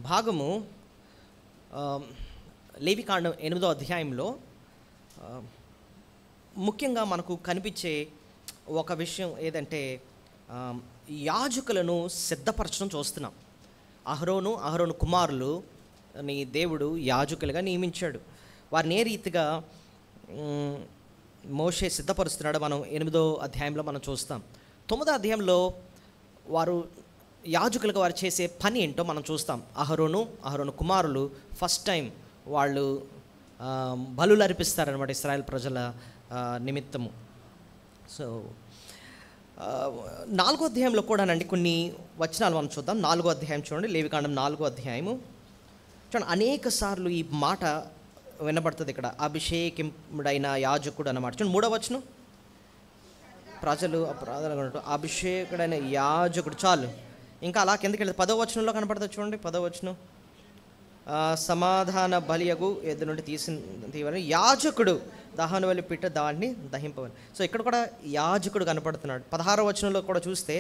భాగము లేవికాండం 8వ అధ్యాయంలో ముఖ్యంగా మనకు కనిపించే ఒక విషయం ఏదంటే యాజకులను సిద్ధపరచడం చూస్తున్నాం. అహరోను కుమారులు నీ దేవుడు యాజకులుగా నియమించాడు. వారిని ఏ రీతిగా మోషే సిద్ధపరుస్తున్నాడో మనం 8వ అధ్యాయంలో మనం చూస్తాం. 9వ అధ్యాయంలో వారు యాజకులుగా వారు చేసే పని ఏంటో మనం చూస్తాం. అహరోను కుమారులు ఫస్ట్ టైం వాళ్ళు బలులు అర్పిస్తారనమాట ఇశ్రాయేల్ ప్రజల నిమిత్తము. సో 4వ అధ్యాయంలో కూడానండి కొన్ని వచనాలు మనం చూద్దాం. 4వ అధ్యాయం చూడండి, లేవికాండం 4వ అధ్యాయము చూడండి. అనేక సార్లు ఈ మాట వినబడుతుంది ఇక్కడ, అభిషేకింపుడైన యాజకుడు అన్నమాట. చూడండి 3వ వచనం, ప్రజలు అభిషేకుడైన యాజకుడు. చాలు, ఇంకా అలా కిందకి వెళ్తే 10వ వచనంలో కనపడుతుంది చూడండి. 10వ వచనం, సమాధాన బలియగు ఎద్దు నుండి తీయవలని యాజకుడు దహన బలి పిట్ట దాన్ని దహింపవని. సో ఇక్కడ కూడా యాజకుడు కనపడుతున్నాడు. 16వ వచనంలో కూడా చూస్తే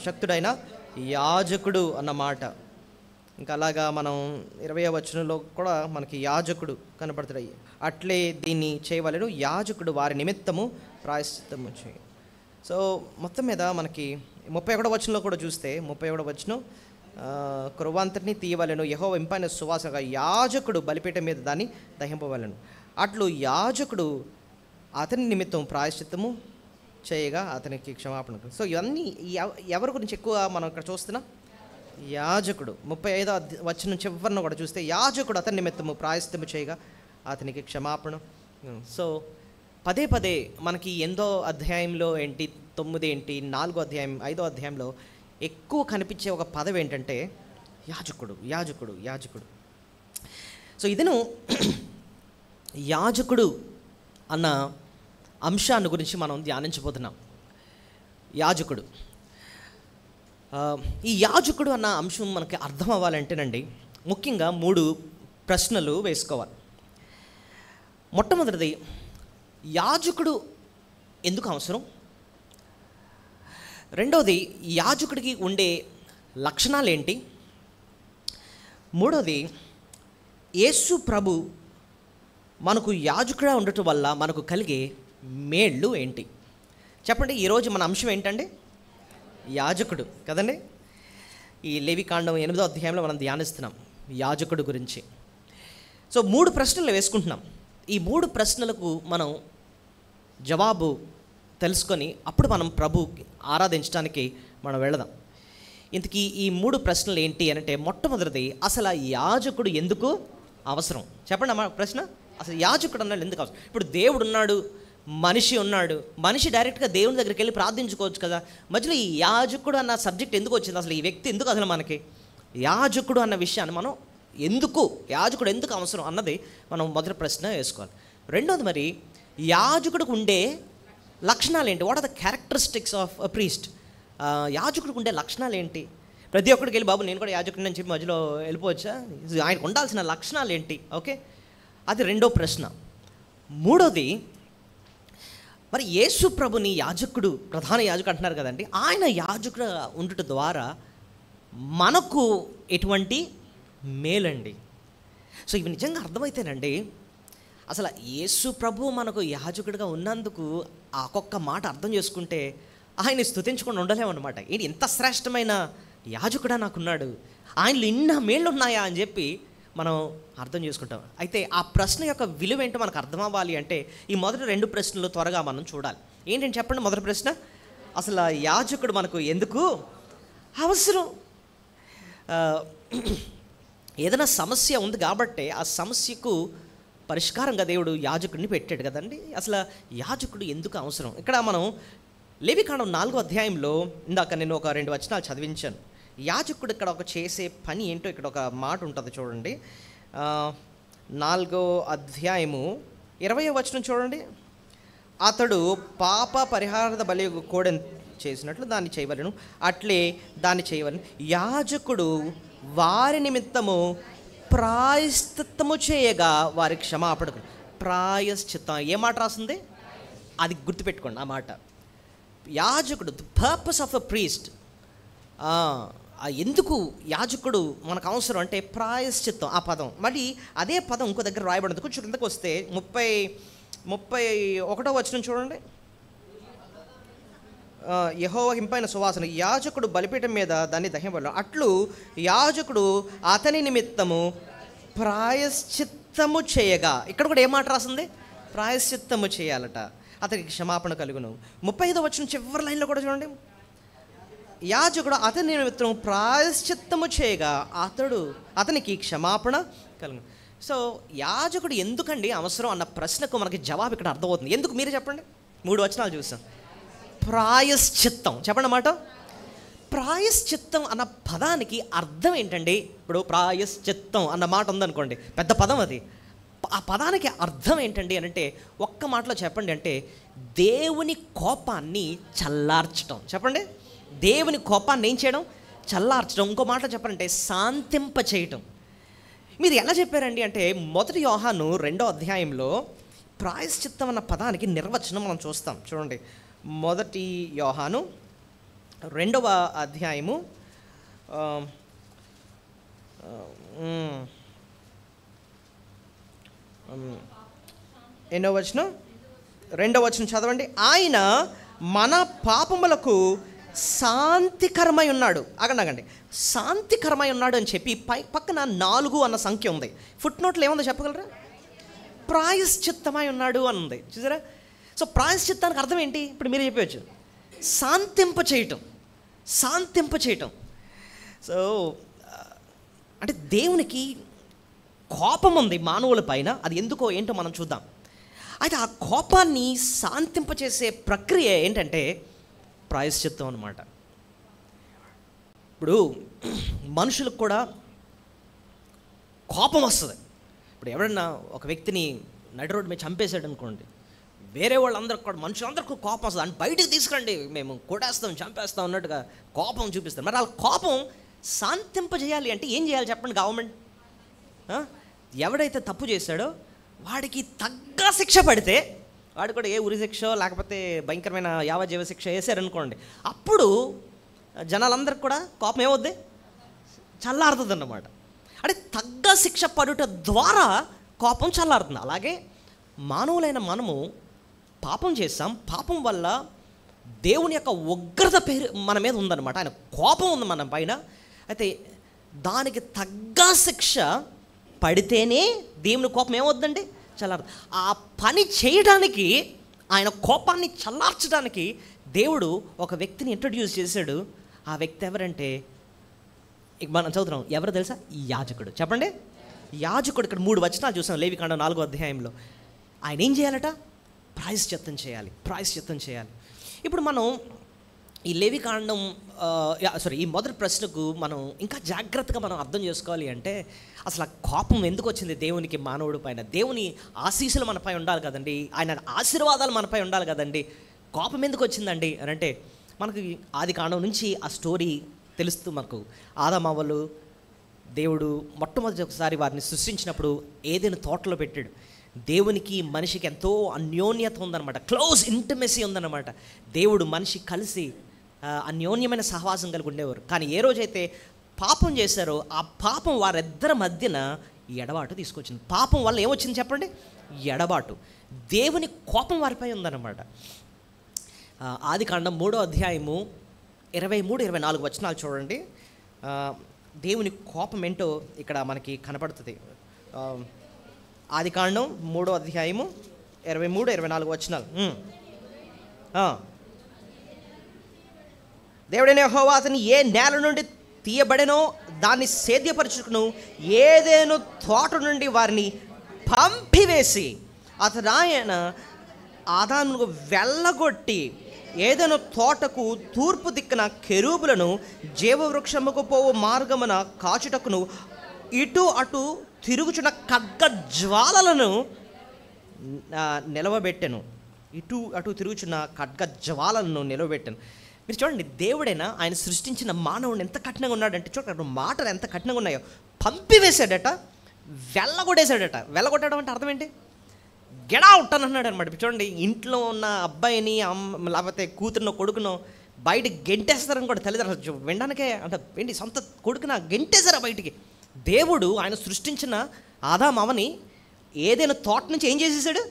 శక్తుడైన యాజకుడు అన్నమాట. ఇంకా అలాగా మనం 20వ వచనంలో కూడా మనకి యాజకుడు కనపడుతున్నాయి. అట్లే దీన్ని చేయవలెను, యాజకుడు వారి నిమిత్తము ప్రాయశ్చిత్తము చేయి. సో మొత్తం మీద మనకి 31వ వచనంలో కూడా చూస్తే 31వ వచనం, క్రొవ్వంతటిని తీయవలెను, యెహోవా ఇంపైన సువాసనగా యాజకుడు బలిపీఠం మీద దాన్ని దహింపవలెను. అట్లు యాజకుడు అతని నిమిత్తం ప్రాయశ్చిత్తము చేయగా అతనికి క్షమాపణ. సో ఇవన్నీ ఎవరి గురించి ఎక్కువ మనం ఇక్కడ చూస్తున్నాం? యాజకుడు. 35వ వచనం చివరిన కూడా చూస్తే యాజకుడు అతని నిమిత్తము ప్రాయశ్చిత్తము చేయగా అతనికి క్షమాపణ. సో పదే పదే మనకి 8వ అధ్యాయంలో ఏంటి, 9 ఏంటి, 4వ అధ్యాయం, 5వ అధ్యాయంలో ఎక్కువ కనిపించే ఒక పదవి ఏంటంటే యాజకుడు, యాజకుడు, యాజకుడు. సో ఇదను యాజకుడు అన్న అంశాన్ని గురించి మనం ధ్యానించబోతున్నాం. యాజకుడు, ఈ యాజకుడు అన్న అంశం మనకి అర్థం అవ్వాలంటేనండి ముఖ్యంగా 3 ప్రశ్నలు వేసుకోవాలి. మొట్టమొదటిది, యాజకుడు ఎందుకు అవసరం? రెండవది, యాజకుడికి ఉండే లక్షణాలు ఏంటి? మూడవది, యేసు ప్రభు మనకు యాజకుడిగా ఉండటం వల్ల మనకు కలిగే మేళ్ళు ఏంటి? చెప్పండి. ఈరోజు మన అంశం ఏంటండి? యాజకుడు కదండి. ఈ లేవికాండం 8వ అధ్యాయంలో మనం ధ్యానిస్తున్నాం యాజకుడు గురించి. సో 3 ప్రశ్నలు వేసుకుంటున్నాం. ఈ 3 ప్రశ్నలకు మనం జవాబు తెలుసుకొని అప్పుడు మనం ప్రభు ఆరాధించడానికి మనం వెళదాం. ఇంతకీ ఈ 3 ప్రశ్నలు ఏంటి అంటే, మొట్టమొదటిది, అసలు యాజకుడు ఎందుకు అవసరం? చెప్పండి అమ్మా ప్రశ్న. అసలు యాజకుడు అన్నాడు ఎందుకు అవసరం? ఇప్పుడు దేవుడు ఉన్నాడు, మనిషి ఉన్నాడు, మనిషి డైరెక్ట్గా దేవుని దగ్గరికి వెళ్ళి ప్రార్థించుకోవచ్చు కదా. మధ్యలో ఈ యాజకుడు అన్న సబ్జెక్ట్ ఎందుకు వచ్చింది? అసలు ఈ వ్యక్తి ఎందుకు అసలు మనకి యాజకుడు అన్న విషయాన్ని మనం ఎందుకు, యాజకుడు ఎందుకు అవసరం అన్నది మనం మొదటి ప్రశ్న వేసుకోవాలి. రెండోది, మరి యాజకుడికి ఉండే లక్షణాలు ఏంటి? What are the characteristics of a priest? యాజకుడికి ఉండే లక్షణాలు ఏంటి? ప్రతి ఒక్కడికి వెళ్ళి బాబు నేను కూడా యాజకుడిని అని చెప్పి మధ్యలో వెళ్ళిపోవచ్చా? ఆయనకు ఉండాల్సిన లక్షణాలు ఏంటి? ఓకే, అది రెండో ప్రశ్న. మూడోది, మరి యేసు ప్రభుని యాజకుడు, ప్రధాన యాజకుడు అంటున్నారు కదండి, ఆయన యాజకుడు ఉండటం ద్వారా మనకు ఎటువంటి మేలండి? సో ఇవి నిజంగా అర్థమైతేనండి అసలు యేసు ప్రభు మనకు యాజకుడిగా ఉన్నందుకు ఆ ఒక్కొక్క మాట అర్థం చేసుకుంటే ఆయన్ని స్తుతించకుండా ఉండలేమన్నమాట. ఏంటి ఇంత శ్రేష్టమైన యాజకుడా నాకున్నాడు, ఆయనలో ఇన్న మేళ్ళు ఉన్నాయా అని చెప్పి మనం అర్థం చేసుకుంటాం. అయితే ఆ ప్రశ్న యొక్క విలువ ఏంటో మనకు అర్థం అవ్వాలి అంటే ఈ మొదటి 2 ప్రశ్నలు త్వరగా మనం చూడాలి. ఏంటంటే చెప్పండి. మొదటి ప్రశ్న, అసలు యాజకుడు మనకు ఎందుకు అవసరం? ఏదైనా సమస్య ఉంది కాబట్టి ఆ సమస్యకు పరిష్కారంగా దేవుడు యాజకుడిని పెట్టాడు కదండి. అసలు యాజకుడు ఎందుకు అవసరం? ఇక్కడ మనం లేవికాండం 4వ అధ్యాయంలో ఇందాక నేను ఒక 2 వచనాలు చదివించాను. యాజకుడు ఇక్కడ ఒక చేసే పని ఏంటో ఇక్కడ ఒక మాట ఉంటుంది చూడండి. 4వ అధ్యాయము 20వ వచనం చూడండి. అతడు పాప పరిహార బలి కోడెను చేసినట్లు దాన్ని చేయవలెను, అట్లే దాన్ని చేయవలెను, యాజకుడు వారి నిమిత్తము ప్రాయశ్చిత్తము చేయగా వారి క్షమాపణ. ప్రాయశ్చిత్తం ఏ మాట రాస్తుంది? అది గుర్తుపెట్టుకోండి ఆ మాట. యాజకుడు, the purpose of a priest ఎందుకు యాజకుడు మనకు అవసరం అంటే ప్రాయశ్చిత్తం ఆ పదం. మరి అదే పదం ఇంకో దగ్గర రాయబడింది. కొంచెం కిందకు వస్తే 31వ వచనం చూడండి. యెహోవా ఇంపైన సువాసన యాజకుడు బలిపీఠం మీద దాన్ని దహనబలి అట్లు యాజకుడు అతని నిమిత్తము ప్రాయశ్చిత్తము చేయగా. ఇక్కడ కూడా ఏ మాట రాసింది? ప్రాయశ్చిత్తము చేయాలట, అతనికి క్షమాపణ కలుగును. 35వ వచనం చివరి లైన్లో కూడా చూడండి. యాజకుడు అతని నిమిత్తం ప్రాయశ్చిత్తము చేయగా అతనికి క్షమాపణ కలుగును. సో యాజకుడు ఎందుకండి అవసరం అన్న ప్రశ్నకు మనకి జవాబు ఇక్కడ అర్థమవుతుంది. ఎందుకు మీరే చెప్పండి. 3 వచనాలు చూసాం. ప్రాయశ్చిత్తం చెప్పండి మాట. ప్రాయశ్చిత్తం అన్న పదానికి అర్థం ఏంటండి? ఇప్పుడు ప్రాయశ్చిత్తం అన్న మాట ఉందనుకోండి, పెద్ద పదం అది. ఆ పదానికి అర్థం ఏంటండి అని అంటే ఒక్క మాటలో చెప్పండి అంటే దేవుని కోపాన్ని చల్లార్చడం. చెప్పండి, దేవుని కోపాన్ని ఏం చేయడం? చల్లార్చడం. ఇంకో మాటలో చెప్పాలంటే శాంతింప చేయటం. మీరు ఎలా చెప్పారండి అంటే 1 యోహాను 2వ అధ్యాయంలో ప్రాయశ్చిత్తం అన్న పదానికి నిర్వచనం మనం చూస్తాం. చూడండి, 1 యోహాను 2వ అధ్యాయము 8వ వచనం 2వ వచనం చదవండి. ఆయన మన పాపములకు శాంతికరమై ఉన్నాడు. అగండి, శాంతికరమై ఉన్నాడు అని చెప్పి పక్కన 4 అన్న సంఖ్య ఉంది. ఫుట్ నోట్లో ఏముందో చెప్పగలరా? ప్రాయశ్చిత్తమై ఉన్నాడు అని ఉంది, చూసారా? సో ప్రాయశ్చిత్తానికి అర్థం ఏంటి? ఇప్పుడు మీరు చెప్పవచ్చు, శాంతింప చేయటం. సో అంటే దేవునికి కోపం ఉంది మానవుల పైన. అది ఎందుకో ఏంటో మనం చూద్దాం. అయితే ఆ కోపాన్ని శాంతింపచేసే ప్రక్రియ ఏంటంటే ప్రాయశ్చిత్తం అన్నమాట. ఇప్పుడు మనుషులకు కూడా కోపం వస్తుంది. ఇప్పుడు ఎవరన్నా ఒక వ్యక్తిని నడి రోడ్డు మీద చంపేశాడు అనుకోండి, వేరే వాళ్ళందరికీ కూడా మనుషులందరికీ కోపం వస్తుంది. అని బయటకు తీసుకురండి, మేము కొట్టేస్తాం, చంపేస్తాం అన్నట్టుగా కోపం చూపిస్తారు. మరి వాళ్ళ కోపం శాంతింపజేయాలి అంటే ఏం చేయాలి చెప్పండి? గవర్నమెంట్ ఎవడైతే తప్పు చేశాడో వాడికి తగ్గ శిక్ష పడితే, వాడు కూడా ఏ ఉరి శిక్ష లేకపోతే భయంకరమైన యావజ్జీవ శిక్ష వేసారనుకోండి, అప్పుడు జనాలందరికీ కూడా కోపం ఏమవుద్ది? చల్లారుతుంది అన్నమాట. అంటే తగ్గ శిక్ష పడుట ద్వారా కోపం చల్లారుతుంది. అలాగే మానవులైన మనము పాపం చేస్తాం. పాపం వల్ల దేవుని యొక్క ఉగ్రత మన మీద ఉందన్నమాట. ఆయన కోపం ఉంది మన పైన. అయితే దానికి తగ్గ శిక్ష పడితేనే దేవుని కోపం ఏమవుద్దండి? చల్లారు. ఆ పని చేయడానికి, ఆయన కోపాన్ని చల్లార్చడానికి దేవుడు ఒక వ్యక్తిని ఇంట్రడ్యూస్ చేశాడు. ఆ వ్యక్తి ఎవరంటే మనం చదువుతున్నాం, ఎవరు తెలుసా? యాజకుడు. చెప్పండి, యాజకుడు. ఇక్కడ 3 వచనాలు చూసాం లేవికాండం 4వ అధ్యాయంలో. ఆయన ఏం చేయాలట? ప్రాయశ్చిత్తం చేయాలి. ఇప్పుడు మనం ఈ లేవికాండం ఈ మొదటి ప్రశ్నకు మనం ఇంకా జాగ్రత్తగా మనం అర్థం చేసుకోవాలి అంటే అసలు ఆ కోపం ఎందుకు వచ్చింది దేవునికి మానవుడి పైన? దేవుని ఆశీస్సులు మనపై ఉండాలి కదండి, ఆయన ఆశీర్వాదాలు మనపై ఉండాలి కదండి. కోపం ఎందుకు వచ్చిందండి అని అంటే మనకి ఆది కాండం నుంచి ఆ స్టోరీ తెలుస్తూ మనకు. ఆదామవ్వలు దేవుడు మొట్టమొదటిసారి వారిని సృష్టించినప్పుడు ఏదైనా తోటలో పెట్టాడు. దేవునికి మనిషికి ఎంతో అన్యోన్యత ఉందన్నమాట, క్లోజ్ ఇంటిమెసీ ఉందన్నమాట. దేవుడు మనిషి కలిసి అన్యోన్యమైన సహవాసం కలిగి ఉండేవారు. కానీ ఏ రోజైతే పాపం చేశారో ఆ పాపం వారిద్దరి మధ్యన ఎడబాటు తీసుకొచ్చింది. పాపం వల్ల ఏమొచ్చింది చెప్పండి? ఎడబాటు. దేవుని కోపం వారిపై ఉందన్నమాట. ఆది కాండం 3వ అధ్యాయము 23-24 వచనాలు చూడండి. దేవుని కోపం ఏంటో ఇక్కడ మనకి కనపడుతుంది. ఆది కాండం 3వ అధ్యాయము 23-24 వచనాలు. దేవుడైన యెహోవా అతని ఏ నేల నుండి తీయబడెనో దాన్ని సేద్యపరచుకును ఏదేను తోట నుండి వారిని పంపివేసి అతడు ఆయన ఆదామును వెళ్ళగొట్టి ఏదైనా తోటకు తూర్పు దిక్కున కెరూబులను జీవవృక్షముకు పోవు మార్గమున కాచుటకును ఇటు అటు తిరుగుచున్న ఖడ్గ జ్వాలలను నిలవబెట్టెను. ఇటు అటు తిరుగుచున్న ఖడ్గ జ్వాలలను నిలవబెట్టాను. మీరు చూడండి, దేవుడైనా ఆయన సృష్టించిన మానవుని ఎంత కఠినంగా ఉన్నాడంటే చూడండి, మాటలు ఎంత కఠినంగా ఉన్నాయో. పంపివేశాడట, వెళ్ళగొట్టేశాడట. వెళ్ళగొట్టడం అంటే అర్థం ఏంటి? గెట్ అవుట్ అని అన్నాడు అనమాట. చూడండి, ఇంట్లో ఉన్న అబ్బాయిని లేకపోతే కూతురునో కొడుకునో బయట గెంటేస్తారని కూడా తల్లిదండ్రులు వినడానికే అంటే ఏంటి సొంత కొడుకున గెంటేశారా బయటికి. దేవుడు ఆయన సృష్టించిన ఆదాము అవని ఏదైనా తోట నుంచి ఏం చేసేసాడు,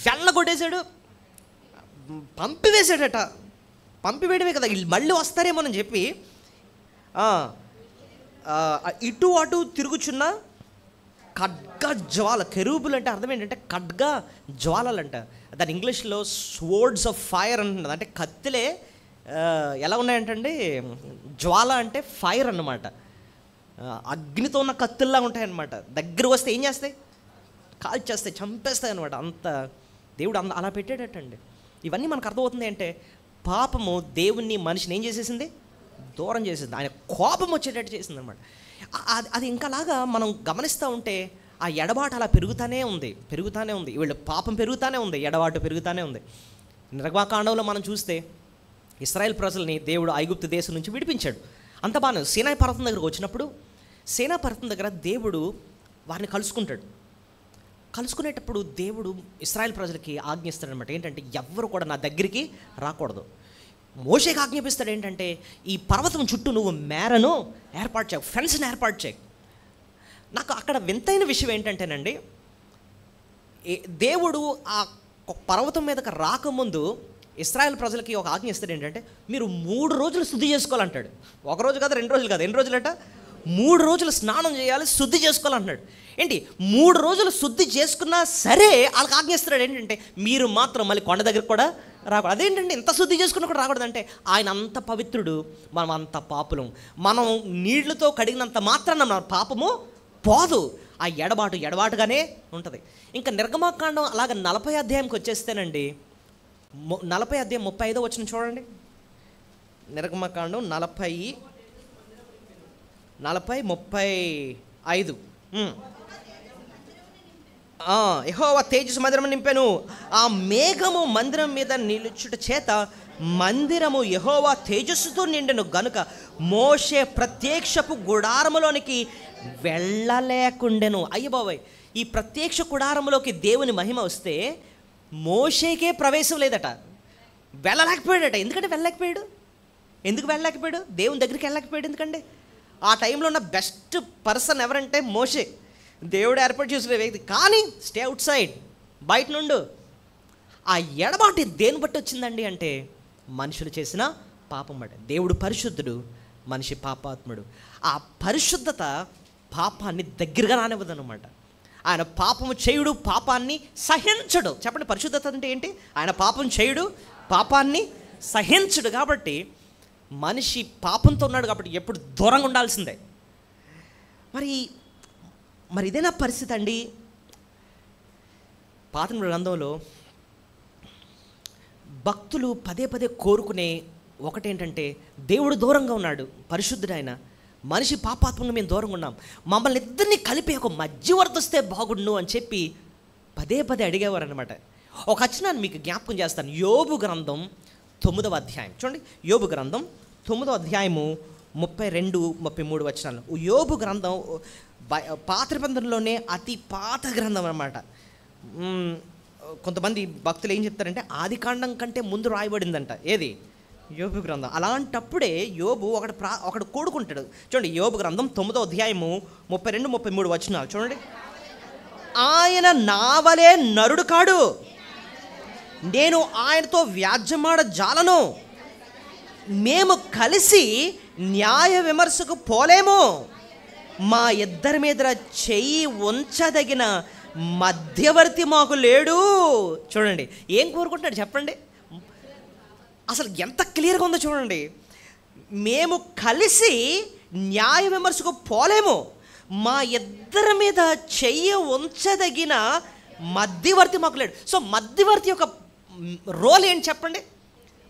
వెళ్ళగొట్టేశాడు, పంపివేశాడట. పంపివేయడమే కదా, వీళ్ళు మళ్ళీ వస్తారేమోనని చెప్పి ఇటు అటు తిరుగుచున్న ఖడ్గ జ్వాల. కెరూబులు అంటే అర్థం ఏంటంటే ఖడ్గ జ్వాలలు అంట. దాని ఇంగ్లీష్లో స్వోర్డ్స్ ఆఫ్ ఫైర్ అంటున్నది. అంటే కత్తిలే ఎలా ఉన్నాయంటండి, జ్వాల అంటే ఫైర్ అన్నమాట. అగ్నితో ఉన్న కత్తుల్లా ఉంటాయన్నమాట. దగ్గర వస్తే ఏం చేస్తాయి, కాల్చేస్తాయి, చంపేస్తాయి అనమాట. అంత దేవుడు అలా పెట్టేటట్టండి. ఇవన్నీ మనకు అర్థమవుతుంది అంటే పాపము దేవుణ్ణి మనిషిని ఏం చేసేసింది, దూరం చేసేసింది. ఆయన కోపం వచ్చేటట్టు చేసింది అనమాట. అది ఇంకాలాగా మనం గమనిస్తూ ఉంటే ఆ ఎడబాటు అలా పెరుగుతూనే ఉంది. వీళ్ళు పాపం పెరుగుతూనే ఉంది, ఎడబాటు పెరుగుతూనే ఉంది. నిర్గమకాండంలో మనం చూస్తే ఇశ్రాయేల్ ప్రజల్ని దేవుడు ఐగుప్తు దేశం నుంచి విడిపించాడు. అంత బాగా సీనాయి పర్వతం దగ్గరకు వచ్చినప్పుడు సీనాయి పర్వతం దగ్గర దేవుడు వారిని కలుసుకునేటప్పుడు దేవుడు ఇశ్రాయేల్ ప్రజలకి ఆజ్ఞిస్తాడనమాట. ఏంటంటే ఎవ్వరు కూడా నా దగ్గరికి రాకూడదు. మోషేకి ఆజ్ఞాపిస్తాడు ఏంటంటే ఈ పర్వతం చుట్టూ నువ్వు మేరను ఏర్పాటు చేయ, ఫెన్స్ని ఏర్పాటు చేయి. నాకు అక్కడ వింతైన విషయం ఏంటంటేనండి, దేవుడు ఆ పర్వతం మీదకి రాకముందు ఇశ్రాయేల్ ప్రజలకి ఒక ఆజ్ఞ ఇస్తాడు ఏంటంటే మీరు 3 రోజులు శుద్ధి చేసుకోవాలంటాడు. 1 రోజు కాదు, 2 రోజులు కాదు, ఎన్ని రోజులట, 3 రోజులు స్నానం చేయాలి, శుద్ధి చేసుకోవాలంటున్నాడు. ఏంటి 3 రోజులు శుద్ధి చేసుకున్నా సరే వాళ్ళకి ఆజ్ఞిస్తున్నాడు ఏంటంటే మీరు మాత్రం మళ్ళీ కొండ దగ్గరకు కూడా రాకూడదు. అదేంటంటే ఇంత శుద్ధి చేసుకున్నా కూడా రాకూడదంటే ఆయన అంత పవిత్రుడు, మనం అంత పాపులం. మనం నీళ్లతో కడిగినంత మాత్రాన మన పాపము పోదు. ఆ ఎడబాటుగానే ఉంటుంది. ఇంకా నిర్గమకాండం అలాగ 40 అధ్యాయంకి వచ్చేస్తేనండి, 40 అధ్యాయం 35 వచనం చూడండి. నిర్గమకాండం 40:35. యెహోవా తేజస్సు మందిరం నింపాను, ఆ మేఘము మందిరం మీద నిలుచుట చేత మందిరము యెహోవా తేజస్సుతో నిండెను గనుక మోషే ప్రత్యక్షపు గుడారములోనికి వెళ్ళలేకుండెను. అయ్య బాబాయ్, ఈ ప్రత్యక్ష గుడారములోకి దేవుని మహిమ వస్తే మోషేకే ప్రవేశం లేదట, వెళ్ళలేకపోయాడట. ఎందుకంటే ఎందుకు వెళ్ళలేకపోయాడు, దేవుని దగ్గరికి వెళ్ళలేకపోయాడు. ఎందుకంటే ఆ టైంలో ఉన్న బెస్ట్ పర్సన్ ఎవరంటే మోషే, దేవుడు ఏర్పాటు చేసిన వ్యక్తి. కానీ స్టే అవుట్ సైడ్, బయట నుండు. ఆ ఎడబాటు దేని బట్టి వచ్చిందండి అంటే మనుషులు చేసిన పాపం బట్టి. దేవుడు పరిశుద్ధుడు, మనిషి పాపాత్ముడు. ఆ పరిశుద్ధత పాపాన్ని దగ్గరగా రానివ్వదు అనమాట. ఆయన పాపము చేయుడు, పాపాన్ని సహించడు. చెప్పండి, పరిశుద్ధత అంటే ఏంటి? ఆయన పాపం చేయుడు, పాపాన్ని సహించడు. కాబట్టి మనిషి పాపంతో ఉన్నాడు కాబట్టి ఎప్పుడు దూరంగా ఉండాల్సిందే. మరి ఇదేనా పరిస్థితి అండి? పాత గ్రంథంలో భక్తులు పదే కోరుకునే ఒకటేంటంటే దేవుడు దూరంగా ఉన్నాడు, పరిశుద్ధుడు ఆయన, మనిషి పాపాత్మంగా మేము దూరంగా ఉన్నాం, మమ్మల్ని ఇద్దరిని కలిపి ఒక మధ్యవర్తి వస్తే బాగుండు అని చెప్పి పదే అడిగేవారు అనమాట. ఒక వచనాన్ని మీకు జ్ఞాపకం చేస్తాను. యోబు గ్రంథం 9వ అధ్యాయం చూడండి. యోబు గ్రంథం 9వ అధ్యాయము 32-33 వచనాలు. యోబు గ్రంథం పాత నిబంధనలోనే అతి పాత గ్రంథం అన్నమాట. కొంతమంది భక్తులు ఏం చెప్తారంటే ఆది కాండం కంటే ముందు రాయబడిందంట ఏది, యోబు గ్రంథం. అలాంటప్పుడే యోబు ఒకడు కోడుకుంటాడు. చూడండి, యోబు గ్రంథం 9వ అధ్యాయము 32-33 వచనాలు చూడండి. ఆయన నావలే నరుడు కాడు, నేను ఆయనతో వ్యాజ్యమాడ జాలను, మేము కలిసి న్యాయ విమర్శకు పోలేము, మా ఇద్దరి మీద చెయ్యి ఉంచదగిన మధ్యవర్తి మాకు లేడు. చూడండి ఏం కోరుకుంటున్నాడు చెప్పండి, అసలు ఎంత క్లియర్గా ఉందో చూడండి. మేము కలిసి న్యాయ విమర్శకు పోలేము, మా ఇద్దరి మీద చెయ్యి ఉంచదగిన మధ్యవర్తి మాకు లేడు. సో మధ్యవర్తి యొక్క రోల్ ఏంటి చెప్పండి?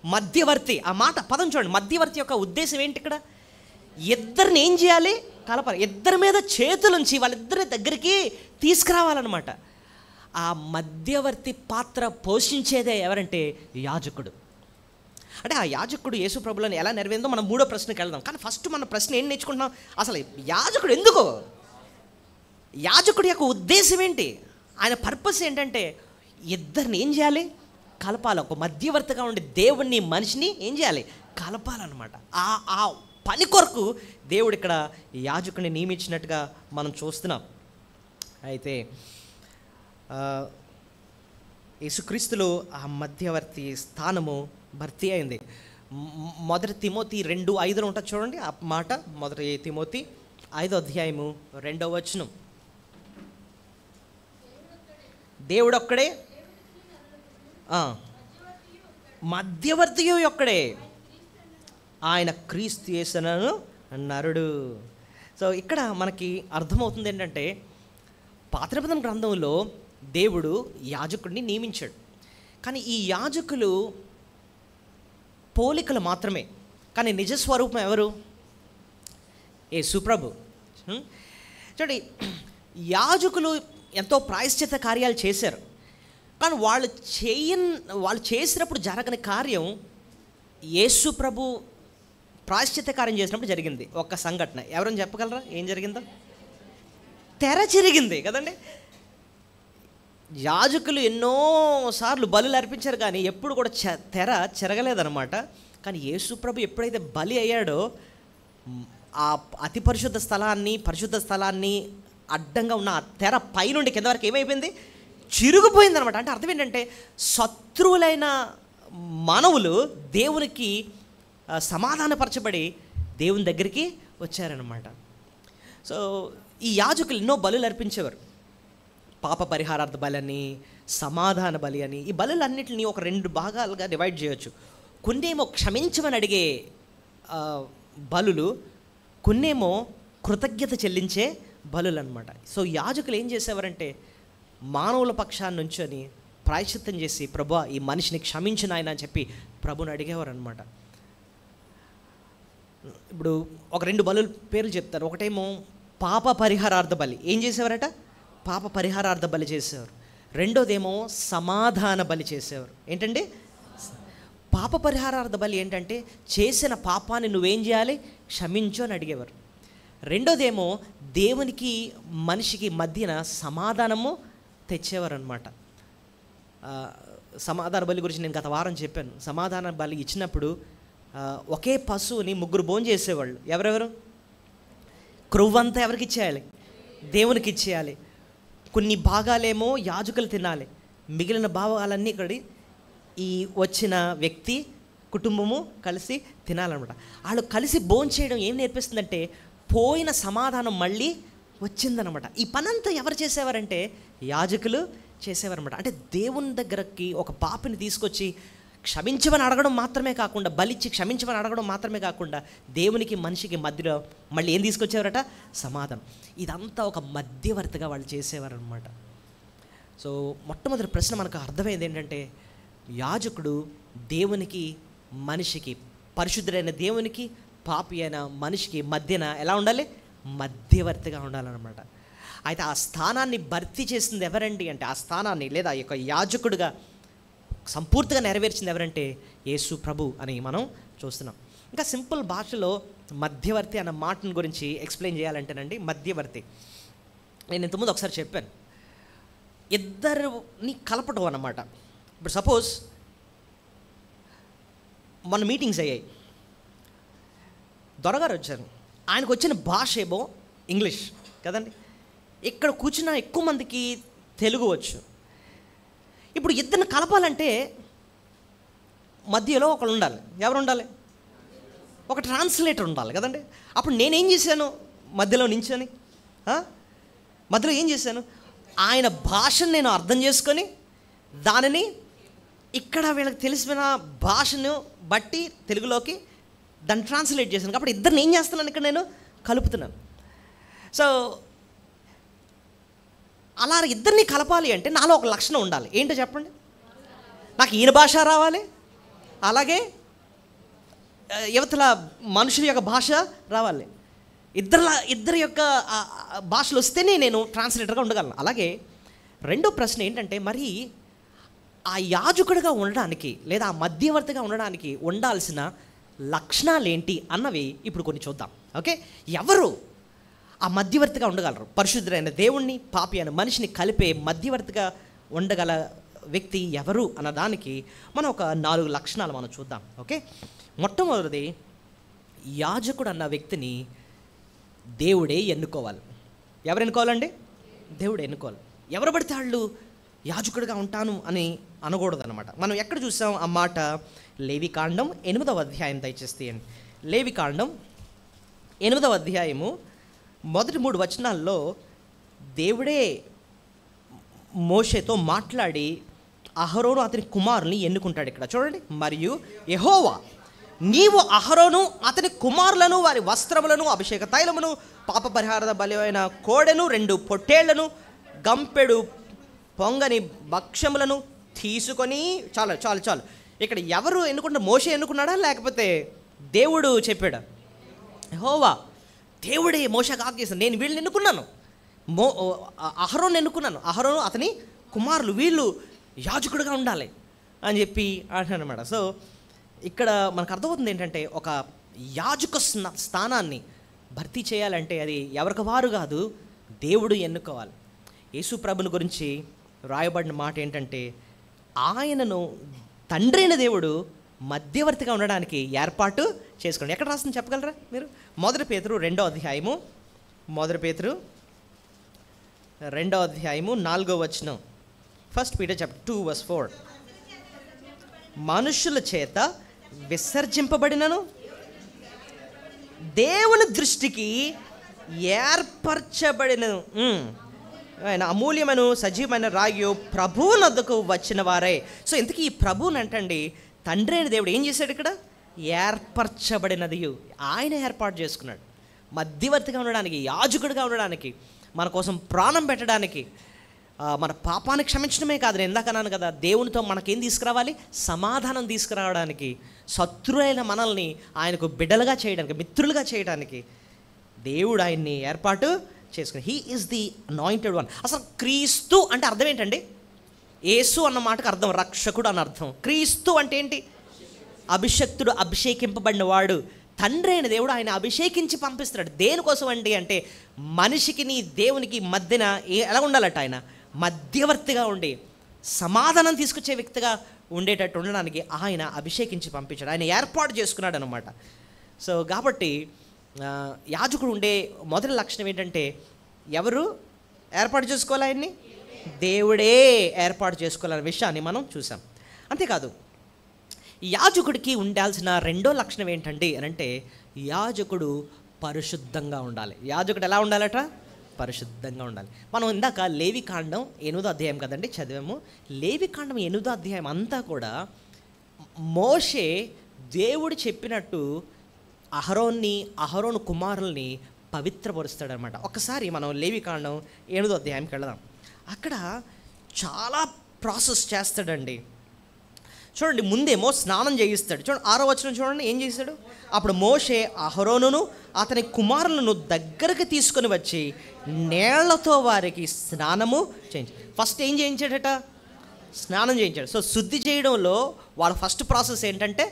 మధ్యవర్తి, ఆ మాట పదం చూడండి. మధ్యవర్తి యొక్క ఉద్దేశం ఏంటి ఇక్కడ? ఇద్దరిని ఏం చేయాలి? కలపాలి. ఇద్దరి మీద చేతులుంచి వాళ్ళిద్దరి దగ్గరికి తీసుకురావాలన్నమాట. ఆ మధ్యవర్తి పాత్ర పోషించేదే ఎవరంటే యాజకుడు. అంటే ఆ యాజకుడు యేసు ప్రభువులను ఎలా నెరవేరిందో మనం 3వ ప్రశ్నకి వెళ్దాం. కానీ ఫస్ట్ మన ప్రశ్న ఏం నేర్చుకుంటున్నాం? అసలు యాజకుడు ఎందుకు? యాజకుడి యొక్క ఉద్దేశం ఏంటి? ఆయన పర్పస్ ఏంటంటే ఇద్దరిని ఏం చేయాలి? కలపాలి. ఒక మధ్యవర్తిగా ఉండి దేవుణ్ణి మనిషిని ఏం చేయాలి? కలపాలన్నమాట. ఆ ఆ పని కొరకు దేవుడు ఇక్కడ యాజకుని నియమించినట్టుగా మనం చూస్తున్నాం. అయితే యేసుక్రీస్తులో ఆ మధ్యవర్తి స్థానము భర్తీ అయింది. మొదటి తిమోతి 2:5 ఉంటుంది చూడండి ఆ మాట. మొదటి తిమోతి 5:2 దేవుడొక్కడే, మధ్యవర్తియు ఒక్కడే, ఆయన క్రీస్తు యేసునను నరుడు. సో ఇక్కడ మనకి అర్థమవుతుంది ఏంటంటే, పాత నిబంధన గ్రంథంలో దేవుడు యాజకుడిని నియమించాడు. కానీ ఈ యాజకులు పోలికలు మాత్రమే, కానీ నిజస్వరూపం ఎవరు? యేసుప్రభు. చూడండి, యాజకులు ఎంతో ప్రాయశ్చిత్త కార్యాలు చేశారు, కానీ వాళ్ళు చేసినప్పుడు జరగని కార్యం యేసుప్రభు ప్రాయశ్చిత్త కార్యం చేసినప్పుడు జరిగింది. ఒక సంఘటన ఎవరైనా చెప్పగలరా ఏం జరిగిందో? తెర చిరిగింది కదండి. యాజకులు ఎన్నోసార్లు బలులు అర్పించారు, కానీ ఎప్పుడు కూడా తెర చెరగలేదన్నమాట. కానీ యేసుప్రభు ఎప్పుడైతే బలి అయ్యాడో ఆ అతి పరిశుద్ధ స్థలాన్ని అడ్డంగా ఉన్న ఆ తెర పైనుండి కింద వరకు ఏమైపోయింది? చిరిగిపోయింది అనమాట. అంటే అర్థం ఏంటంటే, శత్రువులైన మానవులు దేవునికి సమాధానపరచబడి దేవుని దగ్గరికి వచ్చారనమాట. సో ఈ యాజకులు ఎన్నో బలులు అర్పించేవారు. పాప పరిహారార్థ బలి అని, సమాధాన బలి అని. ఈ బలులన్నింటినీ ఒక 2 భాగాలుగా డివైడ్ చేయొచ్చు. కొన్నేమో క్షమించమని అడిగే బలులు, కొన్నేమో కృతజ్ఞత చెల్లించే బలులు అనమాట. సో యాజకులు ఏం చేసేవారంటే, మానవుల పక్షాన్ని నుంచొని ప్రాయశ్చిత్తం చేసి, ప్రభువా ఈ మనిషిని క్షమించిన ఆయన అని చెప్పి ప్రభుని అడిగేవారు అనమాట. ఇప్పుడు ఒక 2 బలుల పేర్లు చెప్తారు. ఒకటేమో పాప పరిహారార్థ బలి. ఏం చేసేవారట? పాప పరిహారార్థ బలి చేసేవారు. రెండోదేమో సమాధాన బలి చేసేవారు. ఏంటంటే, పాప పరిహారార్థ బలి ఏంటంటే, చేసిన పాపాన్ని నువ్వేం చేయాలి? క్షమించు అని అడిగేవారు. రెండోదేమో దేవునికి మనిషికి మధ్యన సమాధానము తెచ్చేవారు అనమాట. సమాధాన బలి గురించి నేను గత వారం చెప్పాను. సమాధాన బలి ఇచ్చినప్పుడు ఒకే పశువుని 3 భోజనం చేసేవాళ్ళు. ఎవరెవరు? క్రొవ్వంతా ఎవరికి ఇచ్చేయాలి? దేవునికి ఇచ్చేయాలి. కొన్ని భాగాలేమో యాజకులు తినాలి, మిగిలిన భాగాలన్నీ ఇక్కడ ఈ వచ్చిన వ్యక్తి కుటుంబము కలిసి తినాలన్నమాట. వాళ్ళు కలిసి భోజనం చేయడం ఏం నేర్పిస్తుందంటే, పోయిన సమాధానం మళ్ళీ వచ్చిందనమాట. ఈ పనంతా ఎవరు చేసేవారంటే యాజకులు చేసేవారనమాట. అంటే దేవుని దగ్గరకి ఒక పాపిని తీసుకొచ్చి క్షమించమని అడగడం మాత్రమే కాకుండా, బలిచ్చి క్షమించమని అడగడం మాత్రమే కాకుండా, దేవునికి మనిషికి మధ్యలో మళ్ళీ ఏం తీసుకొచ్చేవారట? సమాధానం. ఇదంతా ఒక మధ్యవర్తిగా వాళ్ళు చేసేవారనమాట. సో మొట్టమొదటి ప్రశ్న మనకు అర్థమైంది ఏంటంటే, యాజకుడు దేవునికి మనిషికి, పరిశుద్ధుడైన దేవునికి పాపి అయిన మనిషికి మధ్యన ఎలా ఉండాలి? మధ్యవర్తిగా ఉండాలన్నమాట. అయితే ఆ స్థానాన్ని భర్తీ చేసింది ఎవరండి అంటే, ఆ స్థానాన్ని లేదా ఈ యొక్క యాజకుడిగా సంపూర్తిగా నెరవేర్చింది ఎవరంటే యేసు ప్రభు అని మనం చూస్తున్నాం. ఇంకా సింపుల్ భాషలో మధ్యవర్తి అన్న మాటను గురించి ఎక్స్ప్లెయిన్ చేయాలంటేనండి, మధ్యవర్తి నేను ఇంతకుముందు ఒకసారి చెప్పాను, ఇద్దరిని కలపడం అన్నమాట. ఇప్పుడు సపోజ్ మన మీటింగ్స్ అయ్యాయి, దొరగారు వచ్చారు, ఆయనకు వచ్చిన భాష ఏమో ఇంగ్లీష్ కదండి, ఇక్కడ కూర్చున్న ఎక్కువ మందికి తెలుగు వచ్చు. ఇప్పుడు ఇద్దరిని కలపాలంటే మధ్యలో ఒకరు ఉండాలి. ఎవరు ఉండాలి? ఒక ట్రాన్స్లేటర్ ఉండాలి కదండి. అప్పుడు నేనేం చేశాను? మధ్యలో నించొని మధ్యలో ఏం చేశాను? ఆయన భాషను నేను అర్థం చేసుకొని దానిని ఇక్కడ వీళ్ళకి తెలిసిన భాషను బట్టి తెలుగులోకి దాన్ని ట్రాన్స్లేట్ చేశాను. కాబట్టి ఇద్దరిని ఏం చేస్తున్నాను? ఇక్కడ నేను కలుపుతున్నాను. సో అలా ఇద్దరిని కలపాలి అంటే నాలో ఒక లక్షణం ఉండాలి. ఏంటో చెప్పండి? నాకు ఈయన భాష రావాలి, అలాగే యువతల మనుషుల యొక్క భాష రావాలి. ఇద్దరి యొక్క భాషలు వస్తేనే నేను ట్రాన్స్లేటర్గా ఉండగలను. అలాగే రెండో ప్రశ్న ఏంటంటే, మరి ఆ యాజకుడిగా ఉండడానికి లేదా ఆ మధ్యవర్తిగా ఉండడానికి ఉండాల్సిన లక్షణాలు ఏంటి అన్నవి ఇప్పుడు కొన్ని చూద్దాం. ఓకే, ఎవరు ఆ మధ్యవర్తిగా ఉండగలరు? పరిశుద్ధుడైన దేవుణ్ణి పాపి అయిన మనిషిని కలిపే మధ్యవర్తిగా ఉండగల వ్యక్తి ఎవరు అన్నదానికి మనం ఒక 4 లక్షణాలు మనం చూద్దాం. ఓకే, మొట్టమొదటిది, యాజకుడు అన్న వ్యక్తిని దేవుడే ఎన్నుకోవాలి. ఎవరు ఎన్నుకోవాలండి? దేవుడు ఎన్నుకోవాలి. ఎవరు పడితే వాళ్ళు యాజకుడిగా ఉంటాను అని అనకూడదు అనమాట. మనం ఎక్కడ చూసాం ఆ మాట? లేవికాండం 8వ అధ్యాయం దయచేసి తీయండి. లేవికాండం 8వ అధ్యాయము మొదటి 3 వచనాల్లో దేవుడే మోషేతో మాట్లాడి అహరోను అతని కుమారుని ఎన్నుకుంటాడు. ఇక్కడ చూడండి, మరియు యెహోవా నీవు అహరోను అతని కుమారులను వారి వస్త్రములను అభిషేక తైలమును పాప పరిహార బలివైన కోడెను 2 పొట్టేళ్లను గంపెడు పొంగని భక్ష్యములను తీసుకొని చాలు చాలు చాలు. ఇక్కడ ఎవరు ఎన్నుకుంటారు? మోషే ఎన్నుకున్నాడా లేకపోతే దేవుడు చెప్పాడా? యెహోవా దేవుడే మోషేకు ఆజ్ఞ చేశాడు, నేను వీళ్ళని ఎన్నుకున్నాను, అహరోను ఎన్నుకున్నాను, అహరోను అతని కుమారులు వీళ్ళు యాజకుడిగా ఉండాలి అని చెప్పి అంటాను అనమాట. సో ఇక్కడ మనకు అర్థమవుతుంది ఏంటంటే, ఒక యాజక స్థానాన్ని భర్తీ చేయాలంటే అది ఎవరికి వారు కాదు, దేవుడు ఎన్నుకోవాలి. యేసు ప్రభుని గురించి రాయబడిన మాట ఏంటంటే, ఆయనను తండ్రి అయిన దేవుడు మధ్యవర్తిగా ఉండడానికి ఏర్పాటు చేసుకోండి. ఎక్కడ రాస్తుంది చెప్పగలరా మీరు? 1 పేతురు 2వ అధ్యాయము, 1 పేతురు 2వ అధ్యాయము 4వ వచనం. 1 Peter chapter 2 verse 4. మనుషుల చేత విసర్జింపబడినను దేవుని దృష్టికి ఏర్పరచబడినను ఆయన అమూల్యమైన సజీవమైన రాయు ప్రభువు నద్దకు వచ్చిన వారే. సో ఇంతకీ ఈ ప్రభువుని అంటండి తండ్రి అయిన దేవుడు ఏం చేశాడు? ఇక్కడ ఏర్పరచబడినది ఆయన ఏర్పాటు చేసుకున్నాడు, మధ్యవర్తిగా ఉండడానికి, యాజకుడిగా ఉండడానికి, మన కోసం ప్రాణం పెట్టడానికి, మన పాపాన్ని క్షమించడమే కాదు, నేను ఇందాక అన్నాను కదా, దేవునితో మనకేం తీసుకురావాలి? సమాధానం తీసుకురావడానికి, శత్రువైన మనల్ని ఆయనకు బిడ్డలుగా చేయడానికి, మిత్రులుగా చేయడానికి దేవుడు ఆయన్ని ఏర్పాటు చేసుకుని. He is the anointed one. అసలు క్రీస్తు అంటే అర్థం ఏంటండి? యేసు అన్న మాటకు అర్థం రక్షకుడు అని అర్థం. క్రీస్తు అంటే ఏంటి? అభిషక్తుడు, అభిషేకింపబడిన వాడు. తండ్రి అయిన దేవుడు ఆయన అభిషేకించి పంపిస్తున్నాడు. దేనికోసం అండి అంటే, మనిషికి దేవునికి మధ్యన ఎలా ఉండాలట? ఆయన మధ్యవర్తిగా ఉండి సమాధానం తీసుకొచ్చే వ్యక్తిగా ఉండేటట్టు ఉండడానికి ఆయన అభిషేకించి పంపించాడు, ఆయన ఏర్పాటు చేసుకున్నాడు అనమాట. సో కాబట్టి యాజకుడు ఉండే మొదటి లక్షణం ఏంటంటే, ఎవరు ఏర్పాటు చేసుకోవాలి? ఆయన్ని దేవుడే ఏర్పాటు చేసుకోవాలనే విషయాన్ని మనం చూసాం. అంతేకాదు, యాజకుడికి ఉండాల్సిన 2వ లక్షణం ఏంటండి అని అంటే, యాజకుడు పరిశుద్ధంగా ఉండాలి. యాజకుడు ఎలా ఉండాలట? పరిశుద్ధంగా ఉండాలి. మనం ఇందాక లేవికాండం 8వ అధ్యాయం కదండి చదివాము. లేవికాండం 8వ అధ్యాయం అంతా కూడా మోషే దేవుడు చెప్పినట్టు అహరోను కుమారుల్ని పవిత్రపరుస్తాడనమాట. ఒకసారి మనం లేవికాండం 8వ అధ్యాయంకి వెళదాం. అక్కడ చాలా ప్రాసెస్ చేస్తాడండి. చూడండి, ముందేమో స్నానం చేయిస్తాడు. చూడండి 6వ వచనం చూడండి, ఏం చేశాడు? అప్పుడు మోషే అహరోనును అతని కుమారులను దగ్గరకు తీసుకొని వచ్చి నీళ్లతో వారికి స్నానము చేయించి. ఫస్ట్ ఏం చేయించాడట? స్నానం చేయించాడు. సో శుద్ధి చేయడంలో వాళ్ళ ఫస్ట్ ప్రాసెస్ ఏంటంటే,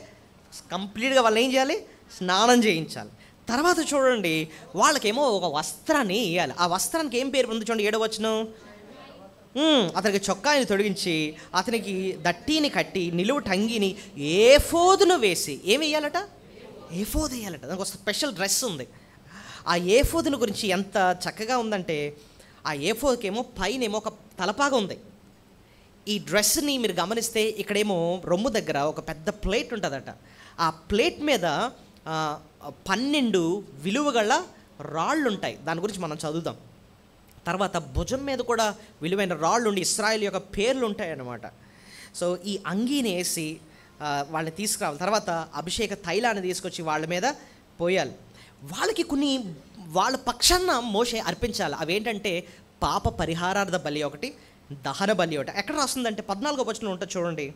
కంప్లీట్గా వాళ్ళు ఏం చేయాలి? స్నానం చేయించాలి. తర్వాత చూడండి, వాళ్ళకేమో ఒక వస్త్రాన్ని ఇవ్వాలి. ఆ వస్త్రానికి ఏం పేరు ఉంది చూడండి, 7వ వచనం. అతనికి చొక్కాని తొడిగించి అతనికి దట్టిని కట్టి నిలువు టంగిని ఏఫోదును వేసి ఏమి వేయాలట? ఏఫోదు వేయాలట. దానికి ఒక స్పెషల్ డ్రెస్ ఉంది. ఆ ఏఫోదును గురించి ఎంత చక్కగా ఉందంటే, ఆ ఏఫోదుకేమో పైనేమో ఒక తలపాగా ఉంది. ఈ డ్రెస్ని మీరు గమనిస్తే ఇక్కడేమో రొమ్ము దగ్గర ఒక పెద్ద ప్లేట్ ఉంటుందట. ఆ ప్లేట్ మీద 12 విలువగల రాళ్ళు ఉంటాయి. దాని గురించి మనం చదువుదాం. తర్వాత భుజం మీద కూడా విలువైన రాళ్ళు ఉండి ఇశ్రాయేలు యొక్క పేర్లు ఉంటాయి అన్నమాట. సో ఈ అంగీని వేసి వాళ్ళని తీసుకురావాలి. తర్వాత అభిషేక తైలాన్ని తీసుకొచ్చి వాళ్ళ మీద పోయాలి. వాళ్ళకి కొన్ని వాళ్ళ పక్షాన మోషే అర్పించాలి. అవేంటంటే పాప పరిహారార్థ బలి ఒకటి, దహన బలి ఒకటి. ఎక్కడ రాస్తుందంటే 14వ వచనంలో ఉంటుంది చూడండి.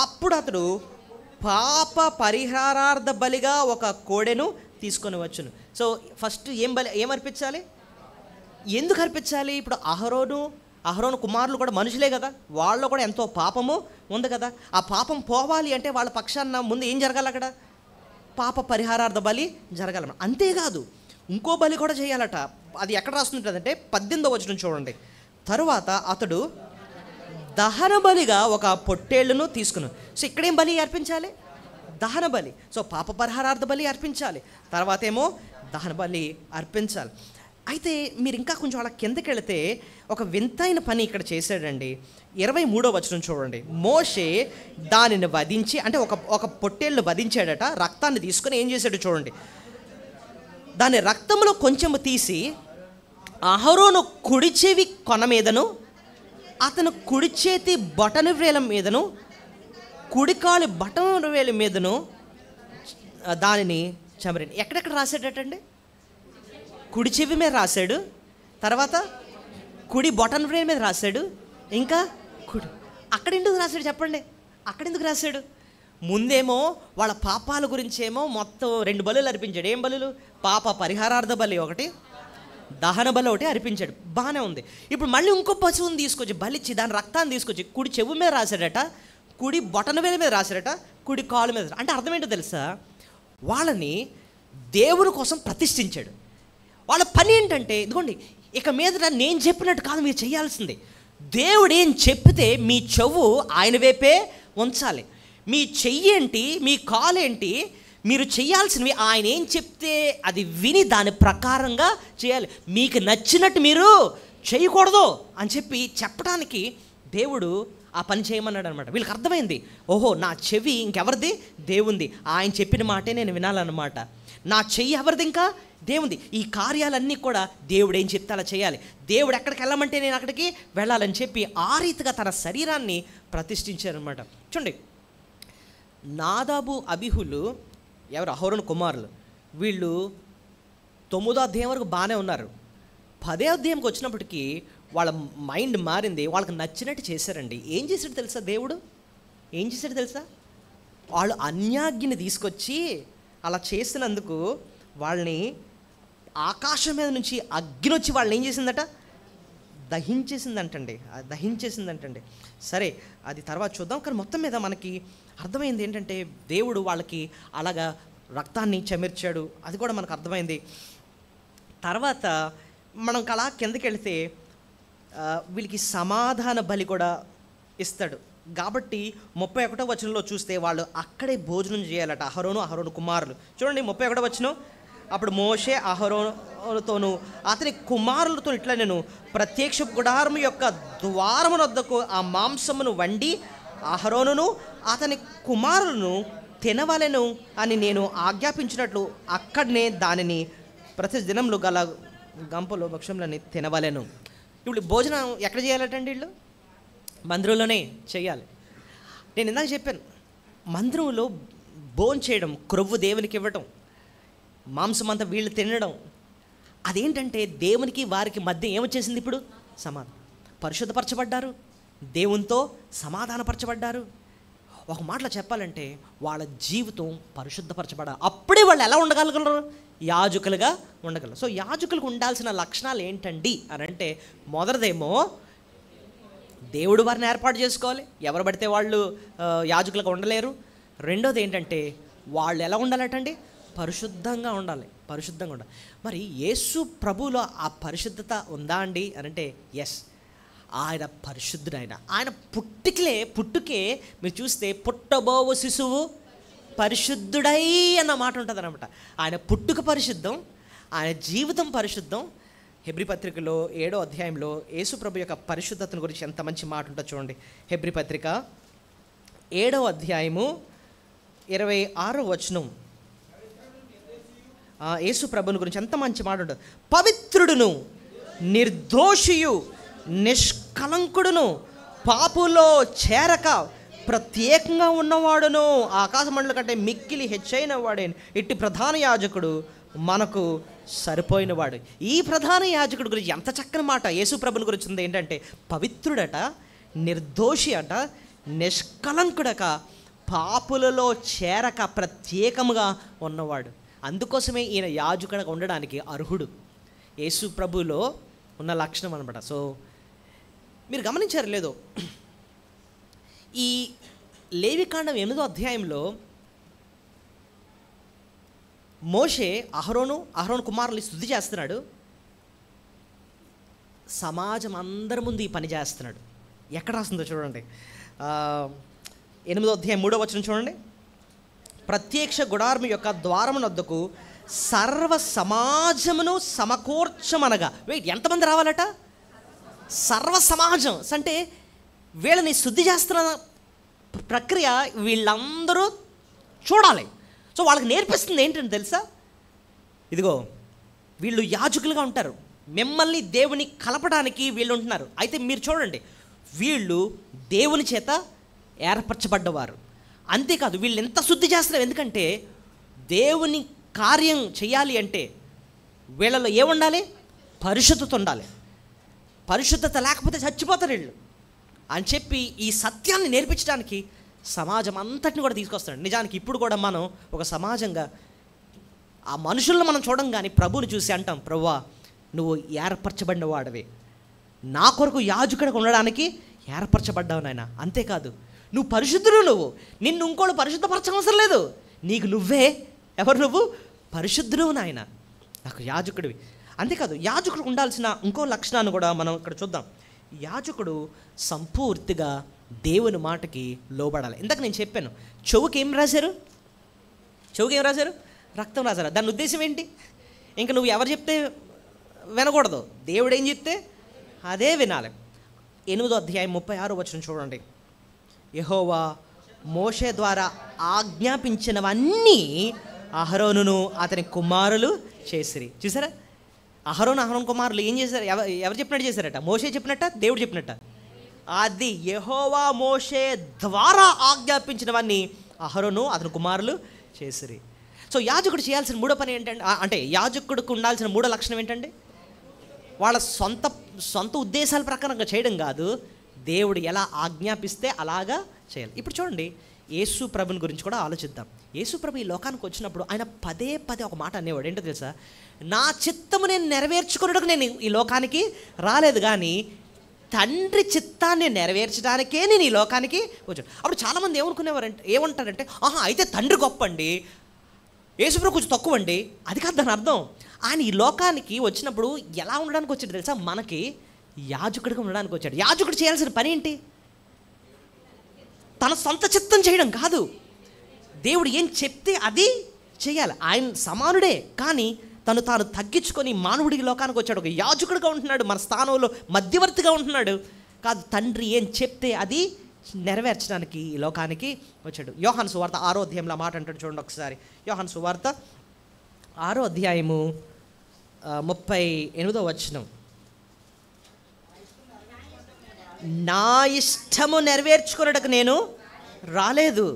అప్పుడు అతడు పాప పరిహారార్థ బలిగా ఒక కోడెను తీసుకొని వచ్చును. సో ఫస్ట్ ఏం అర్పించాలి? ఎందుకు అర్పించాలి? ఇప్పుడు అహరోను కుమారులు కూడా మనుషులే కదా, వాళ్ళలో కూడా ఎంతో పాపము ఉంది కదా. ఆ పాపం పోవాలి అంటే వాళ్ళ పక్షాన ముందు ఏం జరగాలి? అక్కడ పాప పరిహారార్థ బలి జరగాలి. అంతేకాదు ఇంకో బలి కూడా చేయాలట. అది ఎక్కడ రాస్తుంటుందంటే 18వ వచనం చూడండి. తరువాత అతడు దహన బలిగా ఒక పొట్టేళ్లను తీసుకున్నాను. సో ఇక్కడేం బలి అర్పించాలి? దహన బలి. సో పాప పరిహారార్థ బలి అర్పించాలి, తర్వాత ఏమో దహన బలి అర్పించాలి. అయితే మీరు ఇంకా కొంచెం అలా కిందకి వెళితే ఒక వింతైన పని ఇక్కడ చేశాడండి. 23వ వచనం చూడండి. మోషే దానిని వధించి, అంటే ఒక పొట్టేళ్ళు వధించాడట, రక్తాన్ని తీసుకొని ఏం చేశాడు చూడండి. దాని రక్తంలో కొంచెము తీసి అహరోను కుడి చెవి కొన మీదను, అతను కుడి చేతి బటన్ వేల మీదను, కుడికాలు బటన్ వేల మీదను దానిని చమరండి. ఎక్కడెక్కడ రాశాడటండి? కుడి చెవి మీద రాశాడు, తర్వాత కుడి బటన్ వేల మీద రాశాడు, ఇంకా కుడి. అక్కడ ఎందుకు రాశాడు చెప్పండి? అక్కడ ఎందుకు రాశాడు? ముందేమో వాళ్ళ పాపాల గురించేమో మొత్తం 2 బలులు అర్పించాడు. ఏం బలులు? పాప పరిహారార్థ బలి ఒకటి, దహన బలి ఒకటి అర్పించాడు. బాగానే ఉంది. ఇప్పుడు మళ్ళీ ఇంకో పశువుని తీసుకొచ్చి బలిచ్చి దాని రక్తాన్ని తీసుకొచ్చి కుడి చెవు మీద రాశాడట, కుడి బొటన వేల మీద రాశాడట, కుడి కాలు మీద. అంటే అర్థం ఏంటో తెలుసా? వాళ్ళని దేవుని కోసం ప్రతిష్ఠించాడు. వాళ్ళ పని ఏంటంటే, ఇదిగోండి, ఇక మీద నేను చెప్పినట్టు కాదు మీరు చేయాల్సింది. దేవుడు ఏం చెప్తే మీ చెవు ఆయన వైపే ఉంచాలి. మీ చెయ్యి ఏంటి, మీ కాలు ఏంటి, మీరు చేయాల్సినవి ఆయన ఏం చెప్తే అది విని దాని ప్రకారంగా చేయాలి. మీకు నచ్చినట్టు మీరు చేయకూడదు అని చెప్పడానికి దేవుడు ఆ పని చేయమన్నాడు అనమాట. వీళ్ళకి అర్థమైంది, ఓహో నా చెవి ఇంకెవరిది? దేవుంది. ఆయన చెప్పిన మాటే నేను వినాలన్నమాట. నా చెయ్యి ఎవరిది? ఇంకా దేవుంది. ఈ కార్యాలన్నీ కూడా దేవుడు ఏం చెప్తే అలా చేయాలి. దేవుడు ఎక్కడికి వెళ్ళమంటే నేను అక్కడికి వెళ్ళాలని చెప్పి ఆ రీతిగా తన శరీరాన్ని ప్రతిష్ఠించారనమాట. చూడండి, నాదాబు అబీహులు ఎవరు? అహరోను కుమారులు. వీళ్ళు 9వ అధ్యాయం వరకు బాగానే ఉన్నారు. 10వ అధ్యాయంకి వచ్చినప్పటికీ వాళ్ళ మైండ్ మారింది. వాళ్ళకి నచ్చినట్టు చేశారండి. ఏం చేశాడు తెలుసా? దేవుడు ఏం చేశాడు తెలుసా? వాళ్ళు అన్యాజ్ఞని తీసుకొచ్చి అలా చేసినందుకు వాళ్ళని ఆకాశం మీద నుంచి అగ్ని వచ్చి వాళ్ళని ఏం చేసిందట? దహించేసిందంటండి. సరే, అది తర్వాత చూద్దాం. కానీ మొత్తం మీద మనకి అర్థమైంది ఏంటంటే, దేవుడు వాళ్ళకి అలాగా రక్తాన్ని చెమిర్చాడు. అది కూడా మనకు అర్థమైంది. తర్వాత మనం అలా కిందకి వెళితే వీళ్ళకి సమాధాన బలి కూడా ఇస్తాడు. కాబట్టి 31వ వచనంలో చూస్తే వాళ్ళు అక్కడే భోజనం చేయాలట, అహరోను కుమారులు. చూడండి 31వ వచనం. అప్పుడు మోషే అహరోనుతోను అతని కుమారులతో ఇట్లా, నేను ప్రత్యక్ష గుడారము యొక్క ద్వారమునొద్దకు ఆ మాంసమును వండి అహరోనును అతని కుమారులను తినవలెను అని నేను ఆజ్ఞాపించినట్లు అక్కడనే దానిని ప్రతి దినంలో గల గంపలో భక్ష్యములని తినవలెను. ఇప్పుడు భోజనం ఎక్కడ చేయాలటండి? వీళ్ళు మందిరంలోనే చేయాలి. నేను ఇందాక చెప్పాను, మందిరంలో భోజనం చేయడం, క్రొవ్వు దేవునికి ఇవ్వటం, మాంసం అంతా వీళ్ళు తినడం, అదేంటంటే దేవునికి వారికి మధ్య ఏమొచ్చేసింది? ఇప్పుడు సమాధానం. పరిశుద్ధపరచబడ్డారు, దేవునితో సమాధానపరచబడ్డారు. ఒక మాటలో చెప్పాలంటే వాళ్ళ జీవితం పరిశుద్ధపరచబడాలి. అప్పుడే వాళ్ళు ఎలా ఉండగలగలరు? యాజకులుగా ఉండగలరు. సో యాజకులకు ఉండాల్సిన లక్షణాలు ఏంటండి అని అంటే, మొదటిదేమో దేవుడు వారిని ఏర్పాటు చేసుకోవాలి. ఎవరు పడితే వాళ్ళు యాజకులుగా ఉండలేరు. రెండోది ఏంటంటే, వాళ్ళు ఎలా ఉండాలటండి? పరిశుద్ధంగా ఉండాలి. మరి యేసు ప్రభువులో ఆ పరిశుద్ధత ఉందా అండి అని అంటే, ఎస్, ఆయన పరిశుద్ధుడు. ఆయన పుట్టుకే మీరు చూస్తే పుట్టబోవు శిశువు పరిశుద్ధుడై అన్న మాట ఉంటుంది అనమాట. ఆయన పుట్టుక పరిశుద్ధం, ఆయన జీవితం పరిశుద్ధం. హెబ్రీ పత్రికలో 7వ అధ్యాయంలో యేసు ప్రభు యొక్క పరిశుద్ధతను గురించి ఎంత మంచి మాట ఉంటుందో చూడండి. హెబ్రీ పత్రిక 7వ అధ్యాయము 26వ వచనం. యేసు ప్రభుని గురించి ఎంత మంచి మాట ఉంటుంది. పవిత్రుడును, నిర్దోషియు, నిష్కలంకుడును, పాపులో చేరక ప్రత్యేకంగా ఉన్నవాడును, ఆకాశమండల కంటే మిక్కిలి హెచ్చైన వాడే ఇట్టి ప్రధాన యాజకుడు మనకు సరిపోయినవాడు. ఈ ప్రధాన యాజకుడి గురించి ఎంత చక్కని మాట యేసు ప్రభుని గురించి ఉంది. ఏంటంటే పవిత్రుడట, నిర్దోషి అట, నిష్కలంకుడక, పాపులలో చేరక ప్రత్యేకముగా ఉన్నవాడు. అందుకోసమే ఈయన యాజకుడిగా ఉండడానికి అర్హుడు. యేసు ప్రభులో ఉన్న లక్షణం అనమాట. సో మీరు గమనించారు లేదో, ఈ లేవికాండం 8వ అధ్యాయంలో మోషే అహరోను కుమారుల్ని స్తుతి చేస్తున్నాడు. సమాజం అందరి ముందు ఈ పని చేస్తున్నాడు. ఎక్కడ రాస్తుందో చూడండి, 8వ అధ్యాయం 3వ వచనం చూడండి. ప్రత్యక్ష గుడారము యొక్క ద్వారమునొద్దకు సర్వ సమాజమును సమకూర్చమనగా. వెయిట్, ఎంతమంది రావాలట? సర్వ సమాజం అంటే వీళ్ళని శుద్ధి చేస్తున్న ప్రక్రియ వీళ్ళందరూ చూడాలి. సో వాళ్ళకి నేర్పిస్తుంది ఏంటంటే తెలుసా, ఇదిగో వీళ్ళు యాజకులుగా ఉంటారు, మిమ్మల్ని దేవుని కలపడానికి వీళ్ళు ఉంటున్నారు. అయితే మీరు చూడండి, వీళ్ళు దేవుని చేత ఏర్పరచబడ్డవారు. అంతేకాదు వీళ్ళు ఎంత శుద్ధి చేస్తున్నారు, ఎందుకంటే దేవుని కార్యం చేయాలి అంటే వీళ్ళలో ఏముండాలి? పరిశుద్ధత ఉండాలి. పరిశుద్ధత లేకపోతే చచ్చిపోతారు వీళ్ళు అని చెప్పి ఈ సత్యాన్ని నేర్పించడానికి సమాజం అంతటిని కూడా తీసుకొస్తాడు. నిజానికి ఇప్పుడు కూడా మనం ఒక సమాజంగా ఆ మనుషులను మనం చూడం, కానీ ప్రభువుని చూసి అంటాం, ప్రభువా నువ్వు ఏర్పరచబడిన వాడివి, నా కొరకు యాజకుడిగా ఉండడానికి ఏర్పరచబడ్డావు నాయన. అంతేకాదు నువ్వు పరిశుద్ధుడు, నిన్ను ఇంకోళ్ళు పరిశుద్ధపరచవసరం లేదు, నీకు నువ్వే ఎవరు, నువ్వు పరిశుద్ధుడు నాయన, నాకు యాజకుడివి. అంతేకాదు యాజకుడికి ఉండాల్సిన ఇంకో లక్షణాన్ని కూడా మనం ఇక్కడ చూద్దాం. యాజకుడు సంపూర్తిగా దేవుని మాటకి లోబడాలి. ఇందాక నేను చెప్పాను, చెవుకి ఏం రాశారు? రక్తం రాశారు. దాని ఉద్దేశం ఏంటి? ఇంకా నువ్వు ఎవరు చెప్తే వినకూడదు, దేవుడు ఏం చెప్తే అదే వినాలి. 8వ అధ్యాయం 36వ వచనం చూడండి. యెహోవా మోషే ద్వారా ఆజ్ఞాపించినవన్నీ అహరోనును అతని కుమారులు చేసిరి. చూసారా, అహరోను కుమారులు ఏం చేశారు? ఎవరు చెప్పినట్టు చేశారట? మోషే చెప్పినట్ట, దేవుడు చెప్పినట్ట? అది యెహోవా మోషే ద్వారా ఆజ్ఞాపించినవన్నీ అహరోను అతని కుమారులు చేసిరి. సో యాజకుడు చేయాల్సిన మూడో పని ఏంటంటే, అంటే యాజకుడికి ఉండాల్సిన మూడో లక్షణం ఏంటంటే, వాళ్ళ సొంత ఉద్దేశాల ప్రకారంగా చేయడం కాదు, దేవుడు ఎలా ఆజ్ఞాపిస్తే అలాగా చేయాలి. ఇప్పుడు చూడండి, యేసు ప్రభుని గురించి కూడా ఆలోచిద్దాం. యేసు ప్రభు ఈ లోకానికి వచ్చినప్పుడు ఆయన పదే ఒక మాట అనేవాడు. ఏంటో తెలుసా? నా చిత్తము నేను నెరవేర్చుకున్నట్టుకు నేను ఈ లోకానికి రాలేదు, కానీ తండ్రి చిత్తాన్ని నెరవేర్చడానికే నేను ఈ లోకానికి వచ్చాను. అప్పుడు చాలామంది ఏమంటారంటే అయితే తండ్రి గొప్ప అండి, యేసుప్రభు కొంచెం తక్కువ అండి. అది కాదు దాని అర్థం. ఆయన ఈ లోకానికి వచ్చినప్పుడు ఎలా ఉండడానికి వచ్చాడు తెలుసా? మనకి యాజకుడిగా ఉండడానికి వచ్చాడు. యాజకుడు చేయాల్సిన పని ఏంటి? తన సొంత చిత్తం చేయడం కాదు, దేవుడు ఏం చెప్తే అది చేయాలి. ఆయన సమానుడే, కానీ తాను తగ్గించుకొని మానవుడికి లోకానికి వచ్చాడు. ఒక యాజకుడిగా ఉంటున్నాడు, మన స్థానంలో మధ్యవర్తిగా ఉంటున్నాడు. కాదు, తండ్రి ఏం చెప్తే అది నెరవేర్చడానికి ఈ లోకానికి వచ్చాడు. యోహాను సువార్త 6వ అధ్యాయంలో మాట అంటాడు చూడండి ఒకసారి. యోహాను సువార్త 6వ అధ్యాయము 38వ వచనం. నా ఇష్టము నెరవేర్చుకున్నట్టుకు నేను రాలేదు,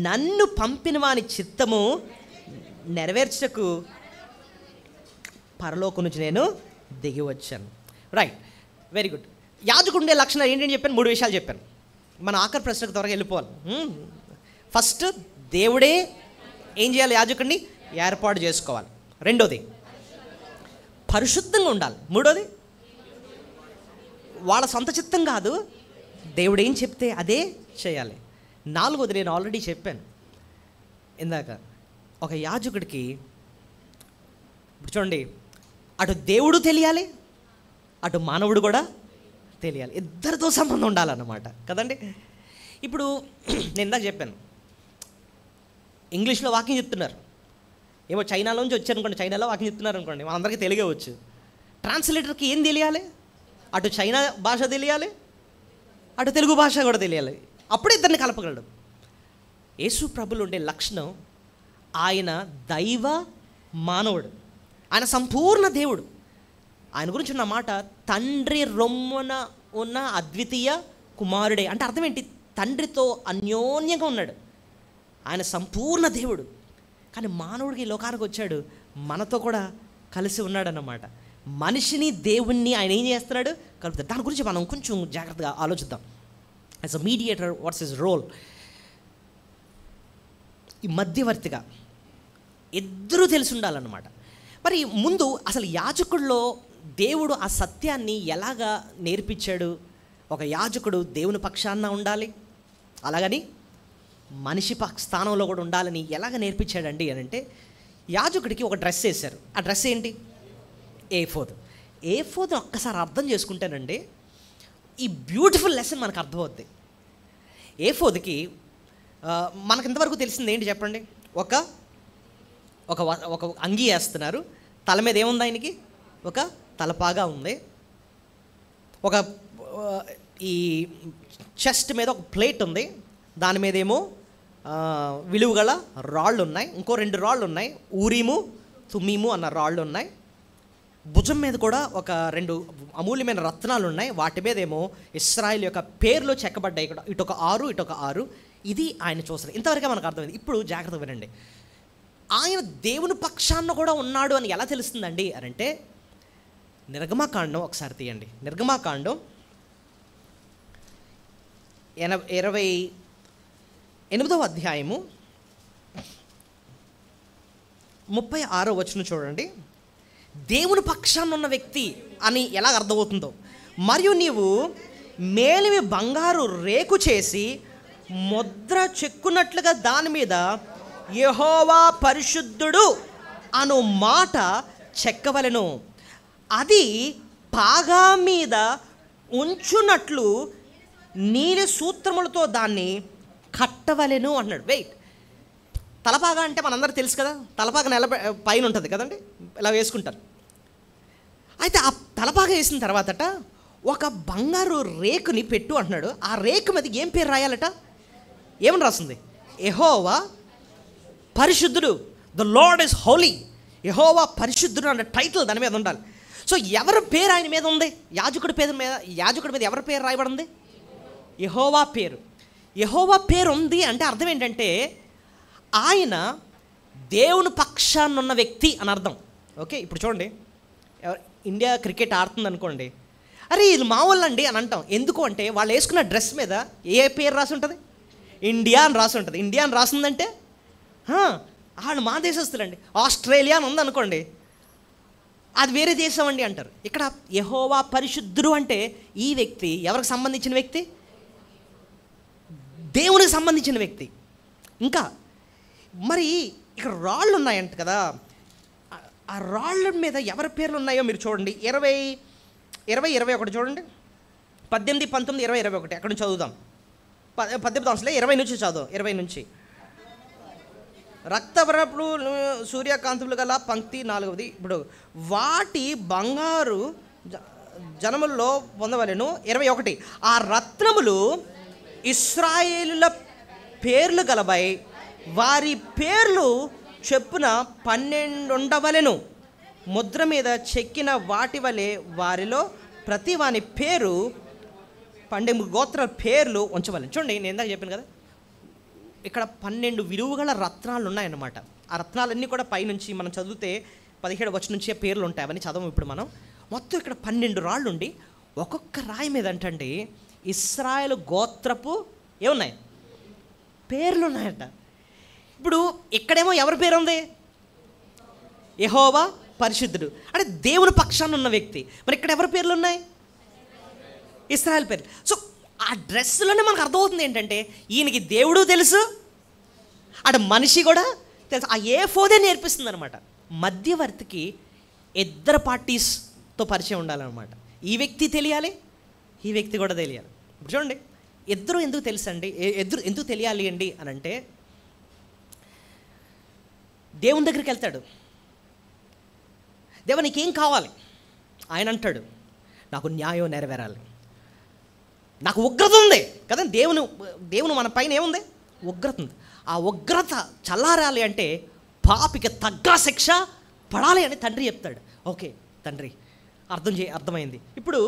నన్ను పంపిన వాని చిత్తము నెరవేర్చకు పరలోకం నుంచి నేను దిగి వచ్చాను. Right, very good. యాజకుడు ఉండే లక్షణాలు ఏంటని చెప్పాను? 3 విషయాలు చెప్పాను. మన ఆఖరి ప్రశ్నకు త్వరగా వెళ్ళిపోవాలి. ఫస్ట్, దేవుడే ఏం చేయాలి? యాజకుడిని ఏర్పాటు చేసుకోవాలి. రెండోది, పరిశుద్ధంగా ఉండాలి. మూడోది, వాళ్ళ సొంత చిత్తం కాదు, దేవుడు ఏం చెప్తే అదే చేయాలి. నాలుగోది, నేను ఆల్రెడీ చెప్పాను ఇందాక, ఒక యాజకుడికి ఇప్పుడు చూడండి, అటు దేవుడు తెలియాలి, అటు మానవుడు కూడా తెలియాలి, ఇద్దరితో సంబంధం ఉండాలన్నమాట కదండి. ఇప్పుడు నేను ఇందాక చెప్పాను, ఇంగ్లీష్లో వాకింగ్ చెప్తున్నారు, ఏమో చైనాలోంచి వచ్చారనుకోండి, చైనాలో వాకింగ్ చెప్తున్నారు అనుకోండి, అందరికీ తెలుగే వచ్చు. ట్రాన్స్లేటర్కి ఏం తెలియాలి? అటు చైనా భాష తెలియాలి, అటు తెలుగు భాష కూడా తెలియాలి, అప్పుడే ఇద్దరిని కలపగలడు. యేసు ప్రభులు ఉండే లక్షణం, ఆయన దైవ మానవుడు, ఆయన సంపూర్ణ దేవుడు. ఆయన గురించి ఉన్న మాట, తండ్రి రొమ్మున ఉన్న అద్వితీయ కుమారుడే. అంటే అర్థం ఏంటి? తండ్రితో అన్యోన్యంగా ఉన్నాడు. ఆయన సంపూర్ణ దేవుడు, కానీ మానవుడికి ఈ లోకానికి వచ్చాడు, మనతో కూడా కలిసి ఉన్నాడన్నమాట. మనిషిని దేవుణ్ణి ఆయన ఏం చేస్తున్నాడు? కలుపుతాడు. దాని గురించి మనం కొంచెం జాగ్రత్తగా ఆలోచిద్దాం. As a mediator, what's his role? ఈ మధ్యవర్తిగా ఇద్దరూ తెలిసి ఉండాలన్నమాట. మరి ముందు అసలు యాజకుడిలో దేవుడు ఆ సత్యాన్ని ఎలాగా నేర్పించాడు? ఒక యాజకుడు దేవుని పక్షాన ఉండాలి, అలాగని మనిషి స్థానంలో కూడా ఉండాలని ఎలాగ నేర్పించాడండి అని అంటే, యాజకుడికి ఒక డ్రెస్ వేశారు. ఆ డ్రెస్ ఏంటి? ఏఫోద్. ఏఫోద్ని ఒక్కసారి అర్థం చేసుకుంటేనండి, ఈ బ్యూటిఫుల్ లెసన్ మనకు అర్థమవుద్ది. ఏఫోద్కి మనకు ఇంతవరకు తెలిసింది ఏంటి చెప్పండి? ఒక ఒక ఒక అంగీ వేస్తున్నారు, తల మీద ఏముంది ఆయనకి? ఒక తలపాగా ఉంది. ఒక ఈ చెస్ట్ మీద ఒక ప్లేట్ ఉంది, దాని మీద ఏమో విలువగల రాళ్ళు ఉన్నాయి. ఇంకో 2 రాళ్ళు ఉన్నాయి, ఊరీము తుమ్మీము అన్న రాళ్ళు ఉన్నాయి. భుజం మీద కూడా ఒక 2 అమూల్యమైన రత్నాలు ఉన్నాయి, వాటి మీద ఏమో ఇశ్రాయేలు యొక్క పేర్లు చెక్కబడ్డాయి. ఇక్కడ ఇటొక 6 ఇటొక 6. ఇది ఆయన చూస్తారు. ఇంతవరకే మనకు అర్థమైంది. ఇప్పుడు జాగ్రత్తగా వినండి. ఆయన దేవుని పక్షాన కూడా ఉన్నాడు అని ఎలా తెలుస్తుందండి అని అంటే, నిర్గమాకాండం ఒకసారి తీయండి. నిర్గమాకాండం 28వ అధ్యాయము 36వ వచనం చూడండి. దేవుని పక్షాన ఉన్న వ్యక్తి అని ఎలా అర్థమవుతుందో. మరియు నీవు మేలిమి బంగారు రేకు చేసి ముద్ర చెక్కున్నట్లుగా దాని మీద యెహోవా పరిశుద్ధుడు అను మాట చెక్కవలెను, అది పాగా మీద ఉంచునట్లు నీలి సూత్రములతో దాన్ని కట్టవలెను అన్నాడు. వెయిట్, తలపాగా అంటే మనందరూ తెలుసు కదా, తలపాగా పైన ఉంటుంది కదండి, ఇలా వేసుకుంటారు. అయితే ఆ తలపాగా వేసిన తర్వాతట ఒక బంగారు రేకుని పెట్టు అంటున్నాడు. ఆ రేకు మీద ఏం పేరు రాయాలట? ఏమని రాస్తుంది? యెహోవా పరిశుద్ధుడు, ద లార్డ్ ఇస్ హోలీ. యెహోవా పరిశుద్ధుడు అనే టైటిల్ దాని మీద ఉండాలి. సో ఎవరి పేరు ఆయన మీద ఉంది? యాజకుడి మీద ఎవరి పేరు రాయబడింది? యెహోవా పేరు. యెహోవా పేరు ఉంది అంటే అర్థం ఏంటంటే ఆయన దేవుని పక్షాన ఉన్న వ్యక్తి అని అర్థం. ఓకే, ఇప్పుడు చూడండి, ఇండియా క్రికెట్ ఆడుతుంది అనుకోండి, అరే ఇది మా వాళ్ళు అండి అని అంటాం. ఎందుకు అంటే వాళ్ళు వేసుకున్న డ్రెస్ మీద ఏ పేరు రాసి ఉంటుంది? ఇండియా అని రాసి ఉంటుంది. ఇండియా అని రాసిందంటే వాళ్ళు మా దేశస్తులండి. ఆస్ట్రేలియా అని ఉందనుకోండి, అది వేరే దేశం అండి అంటారు. ఇక్కడ యెహోవా పరిశుద్ధుడు అంటే ఈ వ్యక్తి ఎవరికి సంబంధించిన వ్యక్తి? దేవునికి సంబంధించిన వ్యక్తి. ఇంకా మరి ఇక్కడ రాళ్ళు ఉన్నాయంట కదా, ఆ రాళ్ళ మీద ఎవరి పేర్లు ఉన్నాయో మీరు చూడండి. 20-21 చూడండి. 18, 19, 20, 21 అక్కడ నుంచి చదువుదాం. 18 20 నుంచి చదువు. 20 నుంచి. రక్తవర్ణపు సూర్యకాంతులు గల పంక్తి 4వది. ఇప్పుడు వాటి బంగారు జనముల్లో పొందవలెను. 21 ఆ రత్నములు ఇశ్రాయేలుల పేర్లు గలవై వారి పేర్లు చెప్పున 12 ఉండవలెను. ముద్ర మీద చెక్కిన వాటి వలె వారిలో ప్రతి వాని పేరు 12 గోత్ర పేర్లు ఉంచవలెను. చూడండి, నేను ఇందాక చెప్పాను కదా, ఇక్కడ 12 విలువగల రత్నాలు ఉన్నాయన్నమాట. ఆ రత్నాలన్నీ కూడా పైనుంచి మనం చదివితే 17 వచనం నుంచే పేర్లు ఉంటాయి. అవన్నీ చదవం ఇప్పుడు మనం. మొత్తం ఇక్కడ 12 రాళ్ళు ఉండి ఒక్కొక్క రాయి మీద అంటండి ఇశ్రాయేలు గోత్రపు ఏమున్నాయి? పేర్లు ఉన్నాయట. ఇప్పుడు ఇక్కడేమో ఎవరి పేరు ఉంది? యెహోవా పరిశుద్ధుడు అంటే దేవుని పక్షాన ఉన్న వ్యక్తి. మరి ఇక్కడ ఎవరి పేర్లు ఉన్నాయి? ఇశ్రాయేల్ పేరు. సో ఆ డ్రెస్సులోనే మనకు అర్థమవుతుంది ఏంటంటే ఈయనకి దేవుడు తెలుసు, అటు మనిషి కూడా తెలుసు. ఆ ఏఫోదే నేర్పిస్తుంది అనమాట. మధ్యవర్తికి 2 పార్టీస్తో పరిచయం ఉండాలన్నమాట. ఈ వ్యక్తి తెలియాలి, ఈ వ్యక్తి కూడా తెలియాలి. ఇప్పుడు చూడండి, ఇద్దరు ఎందుకు తెలుసండి, ఎందుకు తెలియాలి అండి అని అంటే, దేవుని దగ్గరికి వెళ్తాడు. దేవా నీకేం కావాలి? ఆయన అంటాడు నాకు న్యాయం నెరవేరాలి, నాకు ఉగ్రత ఉంది కదా. దేవుని మన పైన ఏముంది? ఉగ్రత ఉంది. ఆ ఉగ్రత చల్లారాలి అంటే పాపికి తగ్గ శిక్ష పడాలి అని తండ్రి చెప్తాడు. ఓకే తండ్రి అర్థమైంది. ఇప్పుడు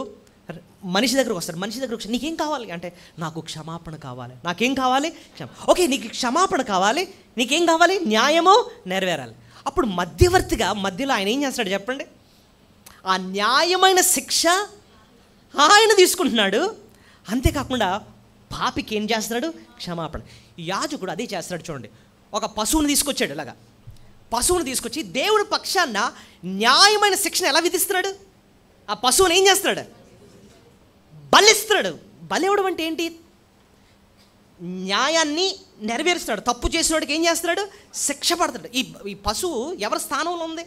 మనిషి దగ్గరకు వస్తాడు. మనిషి దగ్గరకు వచ్చి నీకేం కావాలి అంటే నాకు క్షమాపణ కావాలి. నాకేం కావాలి? ఓకే నీకు క్షమాపణ కావాలి, నీకేం కావాలి? న్యాయము నెరవేరాలి. అప్పుడు మధ్యవర్తిగా మధ్యలో ఆయన ఏం చేస్తాడు చెప్పండి? ఆ న్యాయమైన శిక్ష ఆయన తీసుకుంటున్నాడు. అంతేకాకుండా పాపికి ఏం చేస్తున్నాడు? క్షమాపణ. యాజకుడు అదే చేస్తాడు. చూడండి, ఒక పశువుని తీసుకొచ్చాడు. ఇలాగా పశువుని తీసుకొచ్చి దేవుడి పక్షాన న్యాయమైన శిక్షను ఎలా విధిస్తున్నాడు? ఆ పశువుని ఏం చేస్తున్నాడు? బలిస్తున్నాడు. బలివ్వడం అంటే ఏంటి? న్యాయాన్ని నెరవేరుస్తున్నాడు. తప్పు చేసినోడికి ఏం చేస్తున్నాడు? శిక్ష పడతాడు. ఈ పశువు ఎవరి స్థానంలో ఉంది?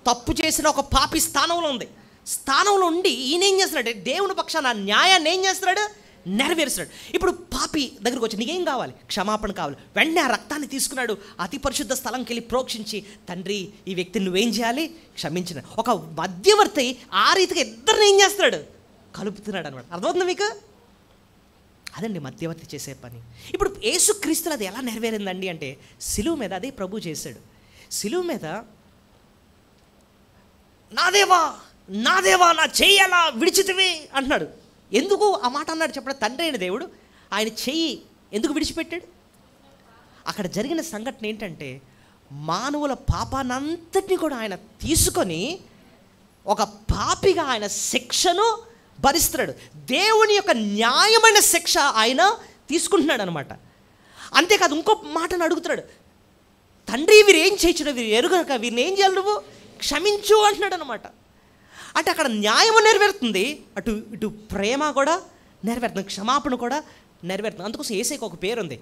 తప్పు చేసిన ఒక పాపి స్థానంలో ఉంది. స్థానంలో ఉండి ఈయన ఏం చేస్తున్నాడు? దేవుని పక్షాన న్యాయాన్ని ఏం చేస్తున్నాడు? నెరవేరుస్తున్నాడు. ఇప్పుడు పాపి దగ్గరకు వచ్చి నీకేం కావాలి? క్షమాపణ కావాలి. వెంటనే ఆ రక్తాన్ని తీసుకున్నాడు, అతి పరిశుద్ధ స్థలంకి వెళ్ళి ప్రోక్షించి, తండ్రి ఈ వ్యక్తిని నువ్వేం చేయాలి? క్షమించిన. ఒక మధ్యవర్తి ఆ రీతిగా ఇద్దరిని ఏం చేస్తున్నాడు? కలుపుతున్నాడు అనమాట. అర్థమవుతుంది మీకు? అదండి మధ్యవర్తి చేసే పని. ఇప్పుడు యేసుక్రీస్తులు అది ఎలా నెరవేరిందండి అంటే, సిలువ మీద అదే ప్రభు చేశాడు. సిలువ మీద నా దేవా నా దేవా నా చెయ్యాలా విడిచితివి అంటున్నాడు. ఎందుకు ఆ మాట అన్నాడు చెప్పడం? తండ్రి అయిన దేవుడు ఆయన చెయ్యి ఎందుకు విడిచిపెట్టాడు? అక్కడ జరిగిన సంఘటన ఏంటంటే, మానవుల పాపానంతటినీ కూడా ఆయన తీసుకొని ఒక పాపిగా ఆయన శిక్షను భరిస్తున్నాడు. దేవుని యొక్క న్యాయమైన శిక్ష ఆయన తీసుకుంటున్నాడు అనమాట. అంతేకాదు ఇంకో మాటను అడుగుతున్నాడు, తండ్రి వీరు ఏం చేయించడం, వీరు ఎరుగక వీరిని ఏం చేయాలి నువ్వు? క్షమించు అంటున్నాడు అనమాట. అంటే అక్కడ న్యాయము నెరవేరుతుంది, అటు ఇటు ప్రేమ కూడా నెరవేరుతుంది, క్షమాపణ కూడా నెరవేరుతుంది. అందుకోసం యేసుకి ఒక పేరు ఉంది,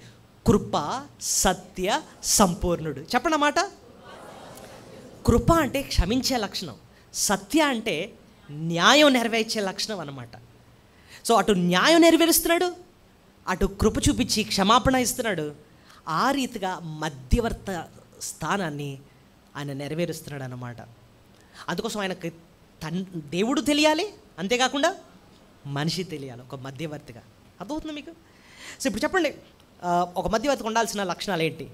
కృప సత్య సంపూర్ణుడు. చెప్పండి అన్నమాట. కృప అంటే క్షమించే లక్షణం, సత్య అంటే న్యాయం నెరవేర్చే లక్షణం అన్నమాట. సో అటు న్యాయం నెరవేరుస్తున్నాడు, అటు కృప చూపించి క్షమాపణ ఇస్తున్నాడు. ఆ రీతిగా మధ్యవర్త స్థానాన్ని ఆయన నెరవేరుస్తున్నాడు అన్నమాట. అందుకోసం ఆయనకి దేవుడు తెలియాలి, అంతేకాకుండా మనిషి తెలియాలి ఒక మధ్యవర్తిగా. అర్థమవుతుంది మీకు? సో ఇప్పుడు చెప్పండి, ఒక మధ్యవర్తికి ఉండాల్సిన లక్షణాలు ఏంటి?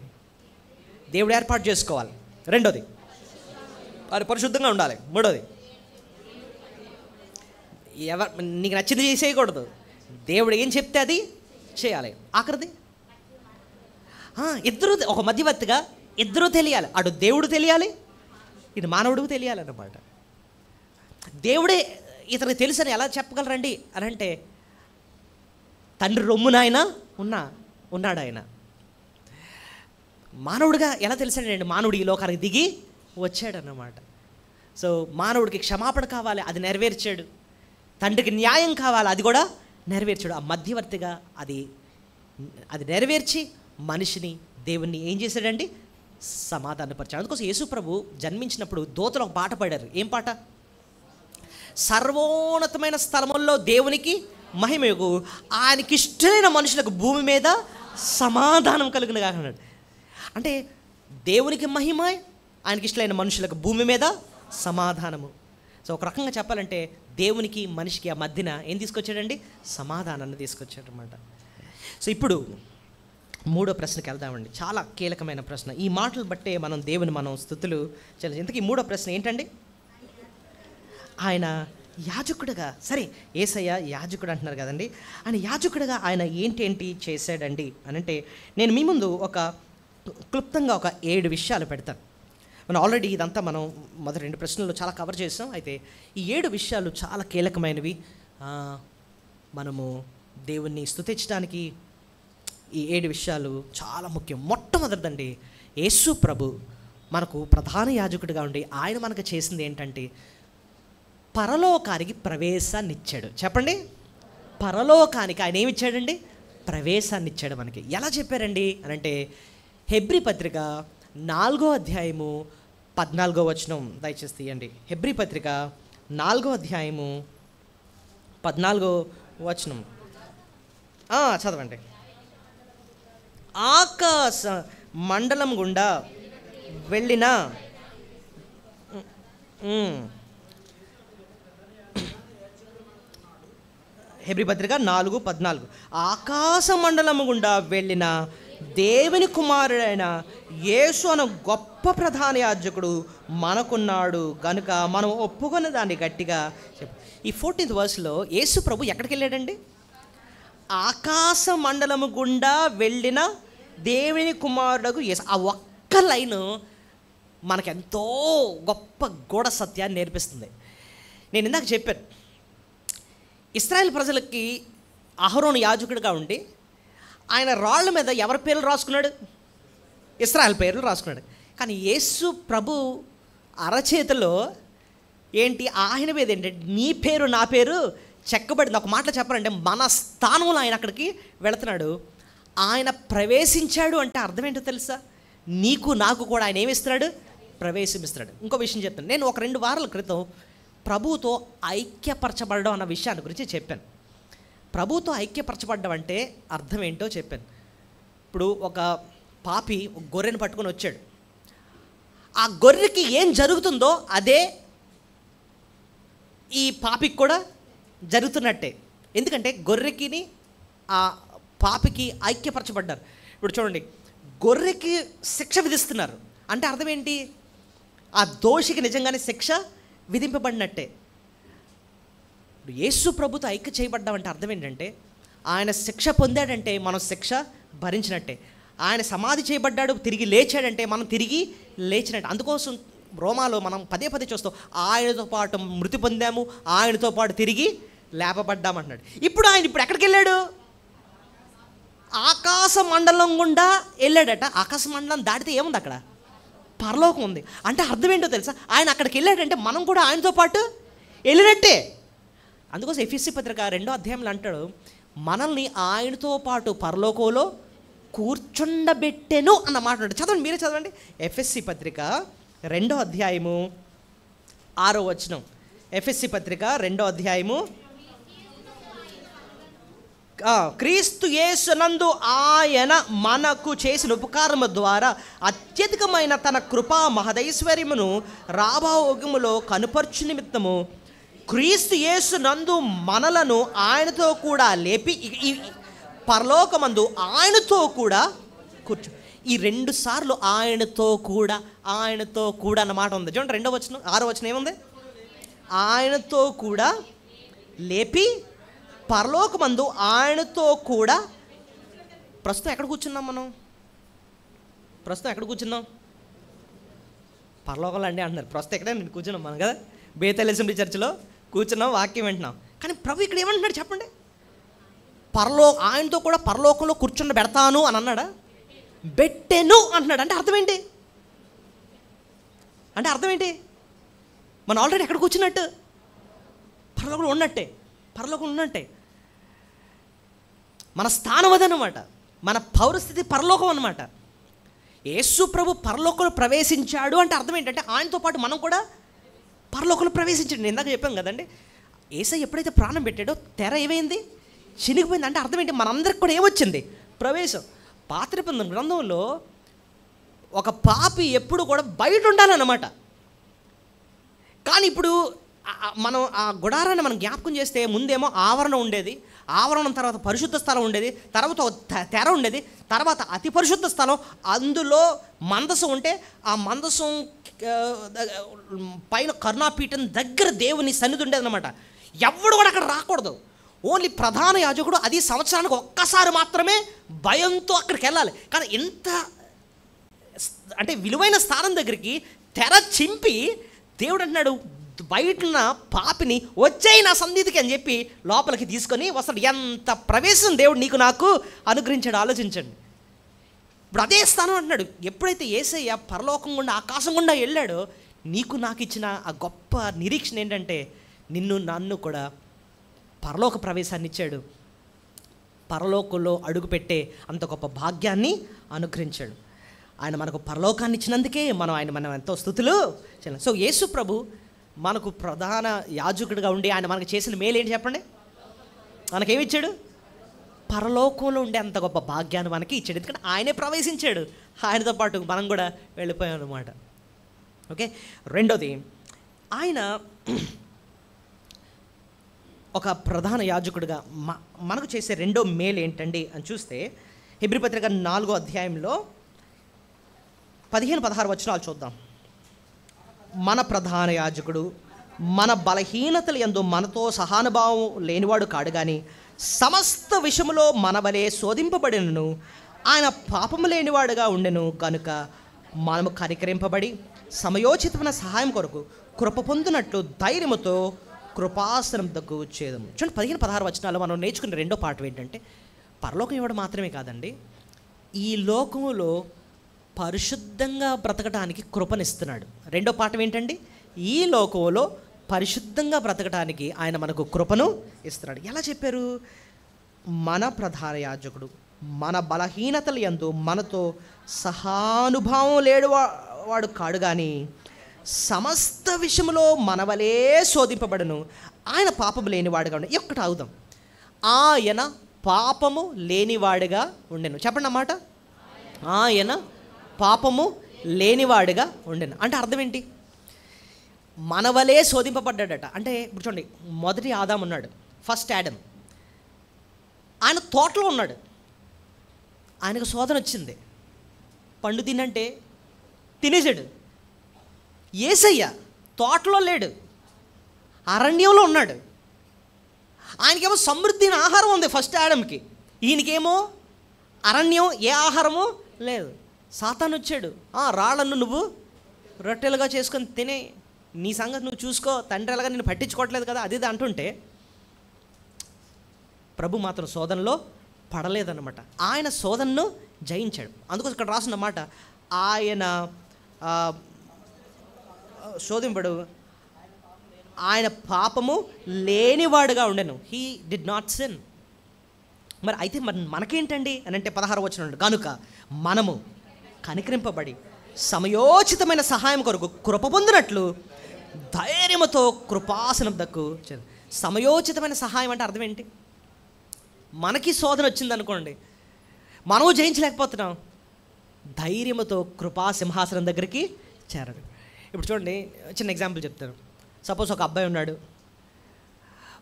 దేవుడు ఏర్పాటు చేసుకోవాలి, రెండోది వారు పరిశుద్ధంగా ఉండాలి, మూడోది నీకు నచ్చింది చేసేయకూడదు, దేవుడు ఏం చెప్తే అది చేయాలి, ఆఖరిది ఇద్దరు ఒక మధ్యవర్తిగా ఇద్దరూ తెలియాలి. అటు దేవుడు తెలియాలి, ఇటు మానవుడు తెలియాలి అన్నమాట. దేవుడే ఇతనికి తెలుసని ఎలా చెప్పగలరండి అని అంటే, తండ్రి రొమ్మున ఆయన ఉన్నాడు ఆయన. మానవుడిగా ఎలా తెలిసాడండి? మానవుడు ఈ లోకానికి దిగి వచ్చాడన్నమాట. సో మానవుడికి క్షమాపణ కావాలి, అది నెరవేర్చాడు. తండ్రికి న్యాయం కావాలి, అది కూడా నెరవేర్చాడు. ఆ మధ్యవర్తిగా అది నెరవేర్చి మనిషిని దేవుణ్ణి ఏం చేశాడండి? సమాధానపరిచాడు. అందుకోసం యేసు ప్రభు జన్మించినప్పుడు దూతలు ఒక పాట పాడారు. ఏం పాట? సర్వోన్నతమైన స్థలముల్లో దేవునికి మహిమయగు, ఆయనకి ఇష్టమైన మనుషులకు భూమి మీద సమాధానం కలుగును గాక అన్నాడు. అంటే దేవునికి మహిమ, ఆయనకి ఇష్టమైన మనుషులకు భూమి మీద సమాధానము. సో ఒక రకంగా చెప్పాలంటే దేవునికి మనిషికి ఆ మధ్యన ఏం తీసుకొచ్చాడండి? సమాధానాన్ని తీసుకొచ్చాడు అన్నమాట. సో ఇప్పుడు మూడో ప్రశ్నకి వెళ్దామండి. చాలా కీలకమైన ప్రశ్న. ఈ మాటలు బట్టే మనం స్థుతులు చెల్లించాలి. ఇంతకీ మూడో ప్రశ్న ఏంటండి? ఆయన యాజకుడుగా, సరే యేసయ్య యాజకుడు అంటున్నారు కదండి, ఆయన యాజకుడుగా ఆయన ఏంటి చేశాడండి అని అంటే, నేను మీ ముందు ఒక క్లుప్తంగా ఒక 7 విషయాలు పెడతాను. మనం ఆల్రెడీ ఇదంతా మనం మొదటి 2 ప్రశ్నలు చాలా కవర్ చేసాం. అయితే ఈ 7 విషయాలు చాలా కీలకమైనవి. మనము దేవుణ్ణి స్తుతించడానికి ఈ 7 విషయాలు చాలా ముఖ్యం. మొట్టమొదటిదండి, యేసు ప్రభు మనకు ప్రధాన యాజకుడిగా ఉండి ఆయన మనకు చేసింది ఏంటంటే, పరలోకానికి ప్రవేశాన్ని ఇచ్చాడు. చెప్పండి, పరలోకానికి ఆయన ఏమి ఇచ్చాడండి? ప్రవేశాన్ని ఇచ్చాడు మనకి. ఎలా చెప్పారండి అని అంటే, హెబ్రీ పత్రిక 4వ అధ్యాయము 14వ వచనం దయచేసి తీయండి. హెబ్రీ పత్రిక 4వ అధ్యాయము 14వ వచనం చదవండి. ఆకాశ మండలం గుండా వెళ్ళిన హెబ్రీ పత్రిక 4:14 ఆకాశ మండలము గుండా వెళ్ళిన దేవుని కుమారుడైన యేసు అను గొప్ప ప్రధాన యాజకుడు మనకున్నాడు గనుక మనం ఒప్పుకున్న దాన్ని గట్టిగా చెప్పు. ఈ 14th వర్స్లో యేసు ప్రభు ఎక్కడికి వెళ్ళాడండి? ఆకాశ మండలము గుండా వెళ్ళిన దేవుని కుమారుడు యేసు. ఆ ఒక్క లైను మనకెంతో గొప్ప గూఢ సత్యాన్ని నేర్పిస్తుంది. నేను ఇందాక చెప్పాను, ఇశ్రాయేల్ ప్రజలకి అహరోను యాజకుడిగా ఉండి ఆయన రాళ్ళ మీద ఎవరి పేర్లు రాసుకున్నాడు? ఇశ్రాయేల్ పేర్లు రాసుకున్నాడు. కానీ యేసు ప్రభు అరచేతిలో ఏంటి? ఆయన మీద ఏంటంటే నీ పేరు నా పేరు చెక్కబడింది. ఒక మాటలో చెప్పాలంటే మన స్థానంలో ఆయన అక్కడికి వెళుతున్నాడు. ఆయన ప్రవేశించాడు అంటే అర్థం ఏంటో తెలుసా? నీకు నాకు కూడా ఆయన ఏమిస్తున్నాడు? ప్రవేశమిస్తున్నాడు. ఇంకో విషయం చెప్తాను. నేను ఒక 2 వారాల క్రితం ప్రభువుతో ఐక్యపరచబడడం అన్న విషయాన్ని గురించి చెప్పాను. ప్రభువుతో ఐక్యపరచబడ్డం అంటే అర్థం ఏంటో చెప్పాను. ఇప్పుడు ఒక పాపి ఒక గొర్రెను పట్టుకొని వచ్చాడు. ఆ గొర్రెకి ఏం జరుగుతుందో అదే ఈ పాపికి కూడా జరుగుతున్నట్టే. ఎందుకంటే గొర్రెకిని ఆ పాపికి ఐక్యపరచబడ్డారు. ఇప్పుడు చూడండి, గొర్రెకి శిక్ష విధిస్తున్నారు అంటే అర్థం ఏంటి? ఆ దోషికి నిజంగానే శిక్ష విధింపబడినట్టే. ఇప్పుడు యేసు ప్రభుతో ఐక్య చేయబడ్డామంటే అర్థం ఏంటంటే ఆయన శిక్ష పొందాడంటే మనం శిక్ష భరించినట్టే. ఆయన సమాధి చేయబడ్డాడు, తిరిగి లేచాడంటే మనం తిరిగి లేచినట్టు. అందుకోసం రోమాలో మనం పదే పదే చూస్తాం, ఆయనతో పాటు మృతి పొందాము, ఆయనతో పాటు తిరిగి లేపబడ్డామంటున్నాడు. ఇప్పుడు ఆయన ఎక్కడికి వెళ్ళాడు? ఆకాశ మండలం గుండా వెళ్ళాడట. ఆకాశ మండలం దాటితే ఏముంది అక్కడ? పరలోకం ఉంది. అంటే అర్థం ఏంటో తెలుసా? ఆయన అక్కడికి వెళ్ళాడంటే మనం కూడా ఆయనతో పాటు వెళ్ళినట్టే. అందుకోసం ఎఫెసీ పత్రిక 2వ అధ్యాయంలో అంటాడు, మనల్ని ఆయనతో పాటు పరలోకంలో కూర్చుండబెట్టెను అన్న మాట ఉంటుంది. చదవండి, మీరే చదవండి. ఎఫెసీ పత్రిక 2వ అధ్యాయము 6వ వచనం. ఎఫెసీ పత్రిక 2వ అధ్యాయము, క్రీస్తు యేసునందు ఆయన మనకు చేసిన ఉపకారము ద్వారా అత్యధికమైన తన కృపా మహదైశ్వర్యమును రాబోయములో కనుపర్చు నిమిత్తము క్రీస్తు యేసునందు మనలను ఆయనతో కూడా లేపి పరలోకమందు ఆయనతో కూడా కూర్చో. ఈ 2 సార్లు ఆయనతో కూడా అన్నమాట ఉంది. చూడండి 2వ వచనం 6వ వచనం ఏముంది? ఆయనతో కూడా లేపి పరలోకమందు ఆయనతో కూడా. ప్రస్తుతం ఎక్కడ కూర్చున్నాం మనం? ప్రస్తుతం ఎక్కడ కూర్చున్నాం? పరలోకంలో అండి అంటున్నారు. ప్రస్తుతం ఎక్కడే నేను కూర్చున్నాం మనం కదా, బేతెల్ అసెంబ్లీ చర్చిలో కూర్చున్నాం, వాక్యం వింటున్నాం. కానీ ప్రభు ఇక్కడ ఏమంటున్నాడు చెప్పండి? ఆయనతో కూడా పరలోకంలో కూర్చుండ పెడతాను అని అన్నాడా? బెట్టెను అంటున్నాడు. అంటే అర్థం ఏంటి? మనం ఆల్రెడీ ఎక్కడ కూర్చున్నట్టు? పరలోకంలో ఉన్నట్టే. మన స్థానం అదనమాట, మన పౌరస్థితి పరలోకం అనమాట. యేసు ప్రభు పరలోకంలో ప్రవేశించాడు అంటే అర్థం ఏంటంటే ఆయనతో పాటు మనం కూడా పరలోకంలో ప్రవేశించాడు. నేను ఇందాక చెప్పాను కదండి, యేసయ్య ఎప్పుడైతే ప్రాణం పెట్టాడో తెర ఏమైంది? చినిగిపోయింది. అంటే అర్థం ఏంటి? మనందరికి కూడా ఏమొచ్చింది? ప్రవేశం. పాత నిబంధన గ్రంథంలో ఒక పాపి ఎప్పుడు కూడా బయట ఉండాలన్నమాట. కానీ ఇప్పుడు మనం ఆ గుడారాన్ని మనం జ్ఞాపకం చేస్తే ముందేమో ఆవరణ ఉండేది, ఆవరణం తర్వాత పరిశుద్ధ స్థలం ఉండేది, తర్వాత తెర ఉండేది, తర్వాత అతి పరిశుద్ధ స్థలం, అందులో మందసం ఉంటే ఆ మందసం పైన కరుణాపీఠం దగ్గర దేవుని సన్నిధి ఉండేది అనమాట. ఎవడు కూడా అక్కడ రాకూడదు. ఓన్లీ ప్రధాన యాజకుడు అది సంవత్సరానికి ఒక్కసారి మాత్రమే భయంతో అక్కడికి వెళ్ళాలి. కానీ ఎంత అంటే విలువైన స్థానం దగ్గరికి తెర చింపి దేవుడు అంటున్నాడు, బయటన్న పాపిని వచ్చేయి నా సన్నిధికి అని చెప్పి లోపలికి తీసుకొని వస్తాడు. ఎంత ప్రవేశం దేవుడు నీకు నాకు అనుగ్రహించాడు ఆలోచించండి. ఇప్పుడు అదే స్థానం అంటున్నాడు. ఎప్పుడైతే యేసయ్య పరలోకం గుండా ఆకాశం గుండా వెళ్ళాడో నీకు నాకు ఇచ్చిన ఆ గొప్ప నిరీక్షణ ఏంటంటే నిన్ను నన్ను కూడా పరలోక ప్రవేశాన్ని ఇచ్చాడు. పరలోకంలో అడుగుపెట్టే అంత గొప్ప భాగ్యాన్ని అనుగ్రహించాడు. ఆయన మనకు పరలోకాన్ని ఇచ్చినందుకే మనం ఎంతో స్తుతులు చేయాలి. సో యేసు ప్రభు మనకు ప్రధాన యాజకుడిగా ఉండి ఆయన మనకు చేసిన మేలు ఏంటి చెప్పండి? మనకేమి ఇచ్చాడు? పరలోకంలో ఉండే అంత గొప్ప భాగ్యాన్ని మనకి ఇచ్చాడు. ఎందుకంటే ఆయనే ప్రవేశించాడు, ఆయనతో పాటు మనం కూడా వెళ్ళిపోయాం అన్నమాట. ఓకే, రెండోది, ఆయన ఒక ప్రధాన యాజకుడిగా మనకు చేసే రెండో మేలు ఏంటండి అని చూస్తే హెబ్రీ పత్రిక 4వ అధ్యాయంలో 15-16 వచనాలు చూద్దాం. మన ప్రధాన యాజకుడు మన బలహీనతలు యందు మనతో సహానుభావం లేనివాడు కాడు, కానీ సమస్త విషయంలో మన వలె శోధింపబడినను ఆయన పాపము లేనివాడుగా ఉండెను కనుక మనము కనికరింపబడి సమయోచితమైన సహాయం కొరకు కృప పొందినట్లు ధైర్యముతో కృపాసనం దగ్గు చేదము. చూడండి 15-16 వచనాలు మనం నేర్చుకునే రెండో పాఠం ఏంటంటే పరలోకం ఇవ్వడం మాత్రమే కాదండి, ఈ లోకములో పరిశుద్ధంగా బ్రతకడానికి కృపనిస్తున్నాడు. రెండో పాఠం ఏంటండి? ఈ లోకంలో పరిశుద్ధంగా బ్రతకడానికి ఆయన మనకు కృపను ఇస్తున్నాడు. ఎలా చెప్పారు? మన ప్రధాన యాజకుడు మన బలహీనతలు యందు మనతో సహానుభావం లేడు వాడు కాడు, కానీ సమస్త విషయంలో మనవలే శోధింపబడును, ఆయన పాపము లేనివాడుగా ఉండే. ఒక్కటి ఆగుదాం. ఆయన పాపము లేనివాడుగా ఉండెను. చెప్పండి అన్నమాట. ఆయన పాపము లేనివాడుగా ఉండెను అంటే అర్థం ఏంటి? మనవలే శోధింపబడ్డాడట. అంటే ఇప్పుడు చూడండి, మొదటి ఆదాం ఉన్నాడు, ఫస్ట్ యాడమ్. ఆయన తోటలో ఉన్నాడు, ఆయనకు శోధన వచ్చింది, పండు తినంటే తినేసాడు. యేసయ్య తోటలో లేడు, అరణ్యంలో ఉన్నాడు. ఆయనకేమో సమృద్ధి ఆహారం ఉంది ఫస్ట్ యాడమ్కి, ఈయనకేమో అరణ్యం, ఏ ఆహారమో లేదు. సాతాను వచ్చాడు, రాళ్ళను నువ్వు రొట్టెలుగా చేసుకొని తినే, నీ సంగతి నువ్వు చూసుకో, తండ్రి ఎలాగా నేను పట్టించుకోవట్లేదు కదా, అది ఇది అంటుంటే ప్రభు మాత్రం శోధనలో పడలేదన్నమాట. ఆయన శోధనను జయించాడు. అందుకోసం ఇక్కడ రాసిన మాట, ఆయన శోధింపడు, ఆయన పాపము లేనివాడుగా ఉండెను. He did not sin. మరి అయితే మనకేంటండి అని అంటే 16వ వచనం, కనుక మనము కనికరింపబడి సమయోచితమైన సహాయం కొరకు కృప పొందినట్లు ధైర్యముతో కృపాసనం దక్కు. సమయోచితమైన సహాయం అంటే అర్థం ఏంటి? మనకి శోధన వచ్చింది అనుకోండి, మనము జయించలేకపోతున్నాం, ధైర్యముతో కృపా సింహాసనం దగ్గరికి చేరడు. ఇప్పుడు చూడండి, చిన్న ఎగ్జాంపుల్ చెప్తాను. సపోజ్ ఒక అబ్బాయి ఉన్నాడు,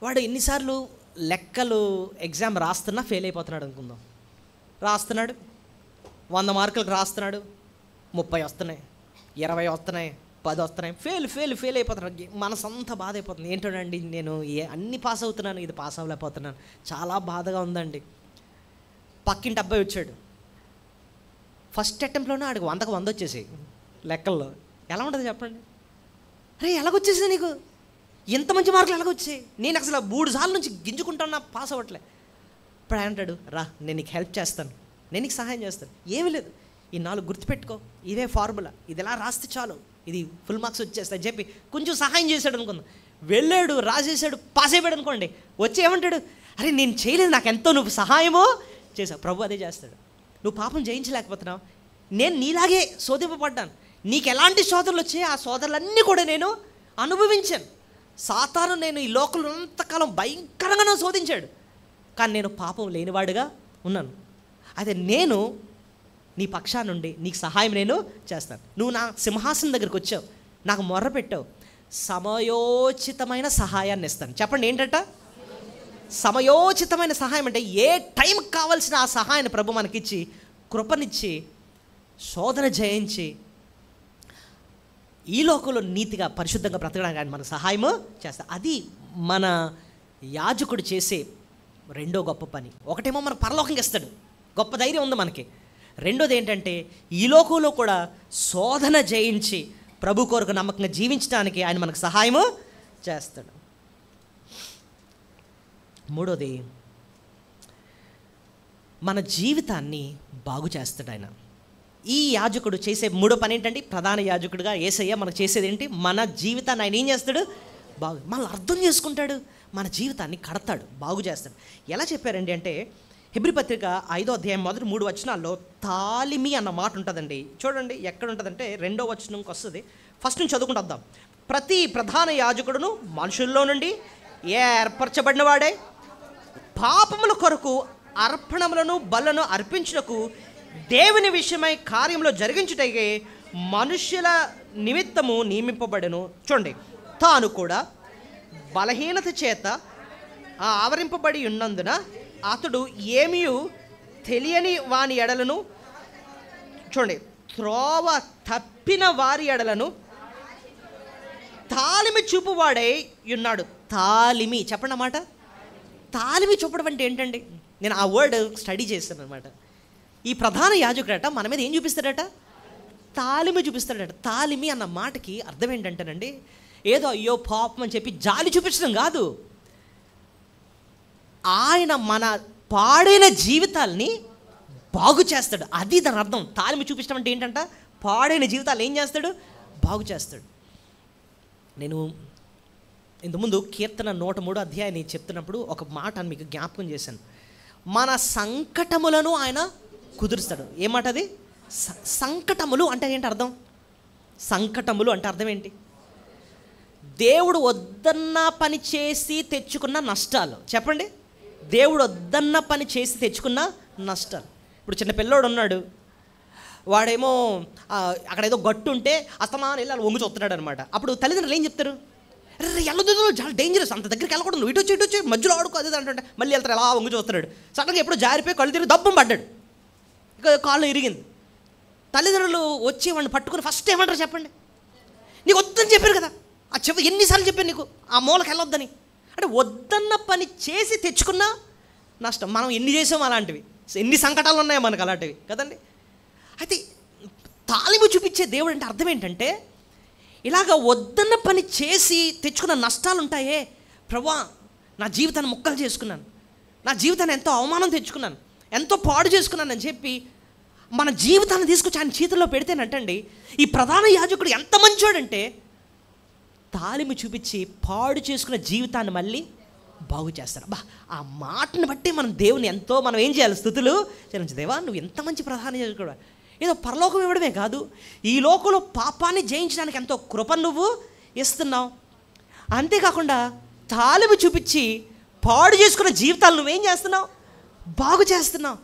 వాడు ఎన్నిసార్లు లెక్కలు ఎగ్జామ్ రాస్తున్నా ఫెయిల్ అయిపోతున్నాడు అనుకుందాం. రాస్తున్నాడు, 100 మార్కులకు రాస్తున్నాడు, 30 వస్తున్నాయి, 20 వస్తున్నాయి, 10 వస్తున్నాయి, ఫెయిల్ అయిపోతున్నాడు. మనసంతా బాధ అయిపోతుంది. ఏంటోనండి నేను అన్ని పాస్ అవుతున్నాను, ఇది పాస్ అవ్వలేకపోతున్నాను, చాలా బాధగా ఉందండి. పక్కింటి అబ్బాయి వచ్చాడు, ఫస్ట్ అటెంప్ట్లోనే ఆడికి 100కు 100 వచ్చేసాయి లెక్కల్లో. ఎలా ఉంటుంది చెప్పండి? అరే ఎలాగొచ్చేసింది నీకు, ఎంత మంచి మార్కులు ఎలాగొచ్చాయి, నేను అసలు 3 సార్లు నుంచి గింజుకుంటున్నా, పాస్ అవ్వట్లే. ఇప్పుడు ఆయన అంటాడు, రా నేను నీకు హెల్ప్ చేస్తాను, నేను నీకు సహాయం చేస్తాను, ఏమీ లేదు, ఈ 4 గుర్తుపెట్టుకో, ఇదే ఫార్ములా, ఇది ఎలా రాస్తే చాలు, ఇది ఫుల్ మార్క్స్ వచ్చేస్తాయి చెప్పి కొంచెం సహాయం చేశాడు అనుకుందాం. వెళ్ళాడు, రాసేసాడు, పాస్ అయిపోయాడు అనుకోండి. వచ్చి ఏమంటాడు, అరే నేను చేయలేదు, నాకు ఎంతో నువ్వు సహాయమో చేసావు. ప్రభు అదే చేస్తాడు. నువ్వు పాపం జయించలేకపోతున్నావు, నేను నీలాగే శోధింపబడ్డాను, నీకు ఎలాంటి శోధనలు వచ్చాయి ఆ శోధనలన్నీ కూడా నేను అనుభవించాను. సాతాను నేను ఈ లోకంలో అంతకాలం భయంకరంగా నన్ను శోధించాడు, కానీ నేను పాపం లేనివాడుగా ఉన్నాను. అయితే నేను నీ పక్షా నుండి నీకు సహాయం నేను చేస్తాను. నువ్వు నా సింహాసనం దగ్గరికి వచ్చావు, నాకు మొర్ర పెట్టావు, సమయోచితమైన సహాయాన్ని ఇస్తాను. చెప్పండి ఏంటంట? సమయోచితమైన సహాయం అంటే ఏ టైంకి కావాల్సిన ఆ సహాయాన్ని ప్రభు మనకిచ్చి, కృపనిచ్చి, శోధన జయించి ఈ లోకంలో నీతిగా పరిశుద్ధంగా బ్రతకడానికి ఆయన మనకు సహాయము చేస్తా. అది మన యాజకుడు చేసే రెండో గొప్ప పని. ఒకటేమో మనకు పరలోకంగా ఇస్తాడు, గొప్ప ధైర్యం ఉంది మనకి. రెండోది ఏంటంటే ఈ లోకంలో కూడా శోధన జయించి ప్రభు కొరకు నమ్మకంగా జీవించడానికి ఆయన మనకు సహాయము చేస్తాడు. మూడోది, మన జీవితాన్ని బాగు చేస్తాడు ఆయన. ఈ యాజకుడు చేసే మూడో పని ఏంటంటే, ప్రధాన యాజకుడిగా యేసయ్య మనకు చేసేది ఏంటి? మన జీవితాన్ని ఆయన ఏం చేస్తాడు? మనల్ని అర్థం చేసుకుంటాడు, మన జీవితాన్ని కడతాడు, బాగు చేస్తాడు. ఎలా చెప్పారండి అంటే, హెబ్రీ పత్రిక 5వ అధ్యాయం మొదటి 3 వచనాల్లో తాలిమి అన్న మాట ఉంటుందండి. చూడండి ఎక్కడ ఉంటుందంటే 2వ వచనంకి వస్తుంది. ఫస్ట్ నుంచి చదువుకుంటూ వద్దాం. ప్రతి ప్రధాన యాజకుడును మనుషుల్లో నుండి ఏర్పరచబడిన వాడే, పాపముల కొరకు అర్పణములను బలను అర్పించుటకు దేవుని విషయమై కార్యంలో జరిగించుటకే మనుష్యుల నిమిత్తము నియమింపబడెను. చూడండి, తాను కూడా బలహీనత చేత ఆవరింపబడి ఉన్నందున అతడు ఏమీ తెలియని వాని ఎడలను, చూడండి, త్రోవ తప్పిన వారి ఎడలను తాలిమి చూపువాడై ఉన్నాడు. తాలిమి చెప్పండి అన్నమాట. తాలిమి చూపడం అంటే ఏంటండి? నేను ఆ వర్డ్ స్టడీ చేస్తాను అనమాట. ఈ ప్రధాన యాజకుడట మన మీద ఏం చూపిస్తాడట? తాలిమి చూపిస్తాడట. తాలిమి అన్న మాటకి అర్థం ఏంటంటేనండి, ఏదో అయ్యో పాపం అని చెప్పి జాలి చూపించడం కాదు. ఆయన మన పాడైన జీవితాల్ని బాగు చేస్తాడు, అది దాని అర్థం. తాలిమి చూపించడం అంటే ఏంటంట? పాడైన జీవితాలు ఏం చేస్తాడు? బాగు చేస్తాడు. నేను ఇంతకుముందు కీర్తన 103 అధ్యాయాన్ని చెప్తున్నప్పుడు ఒక మాట మీకు జ్ఞాపకం చేశాను. మన సంకటములను ఆయన కుదురుస్తాడు. ఏమాట అది? సంకటములు అంటే ఏంటి అర్థం? సంకటములు అంటే అర్థం ఏంటి? దేవుడు వద్దన్న పని చేసి తెచ్చుకున్న నష్టాలు. చెప్పండి, దేవుడు వద్దన్న పని చేసి తెచ్చుకున్న నష్టాలు. ఇప్పుడు చిన్న పిల్లోడు ఉన్నాడు, వాడేమో అక్కడ ఏదో గట్టు ఉంటే అస్తమానం వెళ్ళి అలా వంగు చూస్తున్నాడు అనమాట. అప్పుడు తల్లిదండ్రులు ఏం చెప్తారు? అరే వెళ్ళదు, చాలా డేంజరస్, అంత దగ్గరికి వెళ్ళకూడదు, ఇటు వచ్చి మధ్యలో ఆడుకో అది అంటే మళ్ళీ వెళ్తారు, అలా వంగు చూస్తున్నాడు. సడన్గా ఎప్పుడు జారిపోయి కళ్ళు తిరిగి దబ్బం పడ్డాడు, ఇక కాళ్ళు ఇరిగింది. తల్లిదండ్రులు వచ్చి వాడిని పట్టుకుని ఫస్ట్ ఏమంటారు చెప్పండి? నీకు వద్దని చెప్పారు కదా, ఆ చెప్ప ఎన్నిసార్లు చెప్పాను నీకు ఆ మూలకి వెళ్ళొద్దని. అంటే వద్దన్న పని చేసి తెచ్చుకున్న నష్టం. మనం ఎన్ని చేసాం అలాంటివి, ఎన్ని సంకటాలు ఉన్నాయో మనకు అలాంటివి కదండి. అయితే తాలింపు చూపించే దేవుడు అంటే అర్థం ఏంటంటే, ఇలాగ వద్దన్న పని చేసి తెచ్చుకున్న నష్టాలు ఉంటాయే, ప్రభువా నా జీవితాన్ని ముక్కలు చేసుకున్నాను, నా జీవితాన్ని ఎంతో అవమానం తెచ్చుకున్నాను, ఎంతో పాడు చేసుకున్నాను అని చెప్పి మన జీవితాన్ని తీసుకొచ్చి ఆయన చేతుల్లో పెడితేనంటండి, ఈ ప్రధాన యాజకుడు ఎంత మంచోడంటే తాలింపు చూపించి పాడు చేసుకున్న జీవితాన్ని మళ్ళీ బాగు చేస్తారు. ఆ మాటను బట్టి మనం దేవుని ఎంతో మనం ఏం చేయాలి? స్తుతులు చెల్లించు. దేవా నువ్వు ఎంత మంచి ప్రధాన యాజకుడు, ఏదో పరలోకం ఇవ్వడమే కాదు, ఈ లోకంలో పాపాన్ని జయించడానికి ఎంతో కృపను నువ్వు ఇస్తున్నావు. అంతేకాకుండా తాలింపు చూపించి పాడు చేసుకున్న జీవితాలు నువ్వేం చేస్తున్నావు? బాగు చేస్తున్నావు.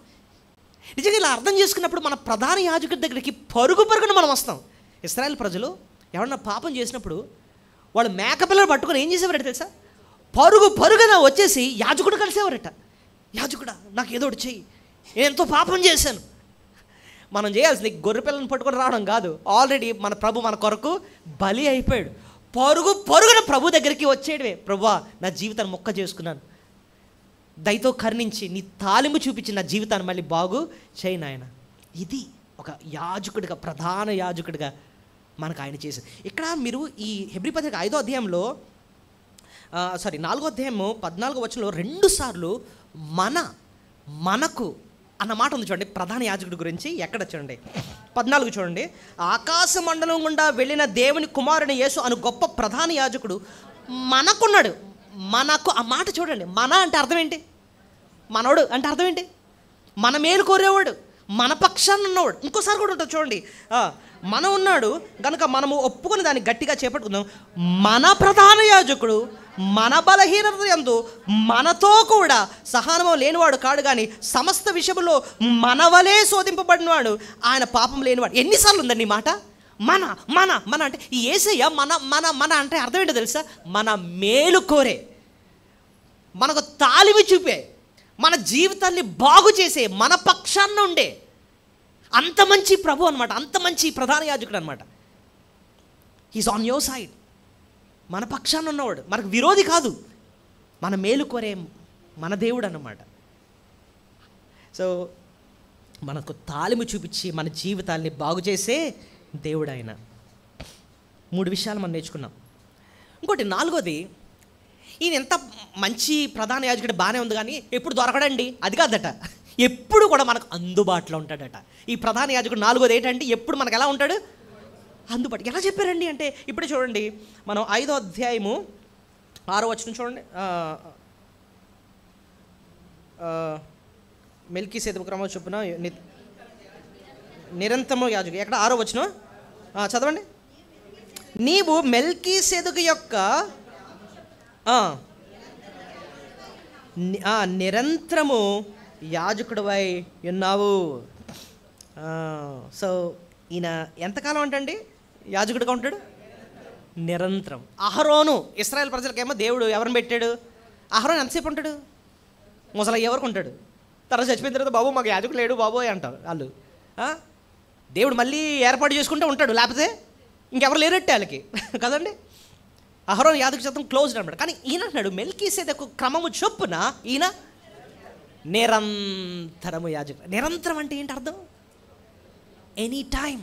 నిజంగా ఇలా అర్థం చేసుకున్నప్పుడు మన ప్రధాన యాజకుడి దగ్గరికి పరుగున మనం వస్తాం. ఇశ్రాయేల్ ప్రజలు ఎవరన్నా పాపం చేసినప్పుడు వాళ్ళు మేకపిల్లలు పట్టుకొని ఏం చేసేవారట తెలుసా? పరుగున వచ్చేసి యాజకుడు కలిసేవారట. యాజకుడా నాకు ఏదో ఒకటి చెయ్యి, నేను ఎంతో పాపం చేశాను. మనం చేయాల్సింది గొర్రె పిల్లని పట్టుకొని రావడం కాదు, ఆల్రెడీ మన ప్రభు మన కొరకు బలి అయిపోయాడు. పరుగున ప్రభు దగ్గరికి వచ్చేయడమే. ప్రభువా నా జీవితాన్ని మొక్క చేసుకున్నాను, దయతో కరుణించి నీ తాలింపు చూపించి నా జీవితాన్ని మళ్ళీ బాగు చేయి నాయన. ఇది ఒక యాజకుడిగా, ప్రధాన యాజకుడిగా మనకు ఆయన చేసింది. ఇక్కడ మీరు ఈ హెబ్రీ పత్రిక 5వ అధ్యాయంలో 4వ అధ్యాయము 14వ వచనంలో 2 సార్లు మనకు అన్న మాట ఉంది చూడండి. ప్రధాన యాజకుడి గురించి ఎక్కడ చూడండి, 14 చూడండి. ఆకాశ మండలం గుండా వెళ్ళిన దేవుని కుమారుని యేసు అను గొప్ప ప్రధాన యాజకుడు మనకున్నాడు. మనకు ఆ మాట చూడండి. మన అంటే అర్థం ఏంటి? మనోడు అంటే అర్థం ఏంటి? మన మేలు కోరేవాడు, మన పక్షాన్ని ఉన్నవాడు. ఇంకోసారి కూడా ఉంటుంది చూడండి, మనం ఉన్నాడు కనుక మనము ఒప్పుకొని దాన్ని గట్టిగా చేపట్టుకుందాం. మన ప్రధాన యాజకుడు మన బలహీనత యందు మనతో కూడా సహనము లేనివాడు కాడు, కానీ సమస్త విషయంలో మన వలే శోధింపబడినవాడు, ఆయన పాపం లేనివాడు. ఎన్నిసార్లు ఉందండి ఈ మాట? మన మన మన అంటే ఈ యేసయ్య మన మన మన అంటే అర్థం ఏంటో తెలుసా? మన మేలు కోరే, మనకు తాలిమి చూపే, మన జీవితాన్ని బాగు చేసే, మన పక్షాన ఉండే అంత మంచి ప్రభు అనమాట, అంత మంచి ప్రధాన యాజకుడు అనమాట. He's on your side. మన పక్షాన ఉన్నవాడు, మనకు విరోధి కాదు, మన మేలు కోరే మన దేవుడు అన్నమాట. సో మనకు తాలిము చూపించి మన జీవితాన్ని బాగు చేసే దేవుడు ఆయన. 3 విషయాలు మనం నేర్చుకున్నాం. ఇంకోటి 4వది, ఈయన ఎంత మంచి ప్రధాన యాజకుడు బాగానే ఉంది, కానీ ఎప్పుడు దొరకడండి అది కాదట, ఎప్పుడు కూడా మనకు అందుబాటులో ఉంటాడట. ఈ ప్రధాన యాజకుడు 4వది ఏంటంటే ఎప్పుడు మనకు ఎలా ఉంటాడు? అందుబాటు. ఎలా చెప్పారండి అంటే ఇప్పుడే చూడండి, మనం 5వ అధ్యాయము 6వ వచనం చూడండి. మెల్కీసేదకు క్రమం చొప్పున నిరంతరము యాజకుడు. ఎక్కడ 6వ వచనం చదవండి. నీవు మెల్కీసేదకు యొక్క నిరంతరము యాజకుడివై ఉన్నావు. సో ఈయన ఎంతకాలం అంటండి యాజకుడిగా ఉంటాడు? నిరంతరం. అహరోను, ఇశ్రాయేల్ ప్రజలకేమో దేవుడు ఎవరిని పెట్టాడు? అహరోను ఎంతసేపు ఉంటాడు? ముసలి ఎవరికి ఉంటాడు? తర్వాత చచ్చిపోయిన తర్వాత బాబు మాకు యాజకుడు లేడు బాబోయ్ అంటారు వాళ్ళు. దేవుడు మళ్ళీ ఏర్పాటు చేసుకుంటూ ఉంటాడు, లేకపోతే ఇంకెవరు లేరట్టే వాళ్ళకి కదండి. అహరోను యాజక శాతం క్లోజ్డ్ అనమాట. కానీ ఈయన అంటున్నాడు మెల్కీసేదకు క్రమము చొప్పున ఈయన నిరంతరము యాజకుడు. నిరంతరం అంటే ఏంటి అర్థం? Any time.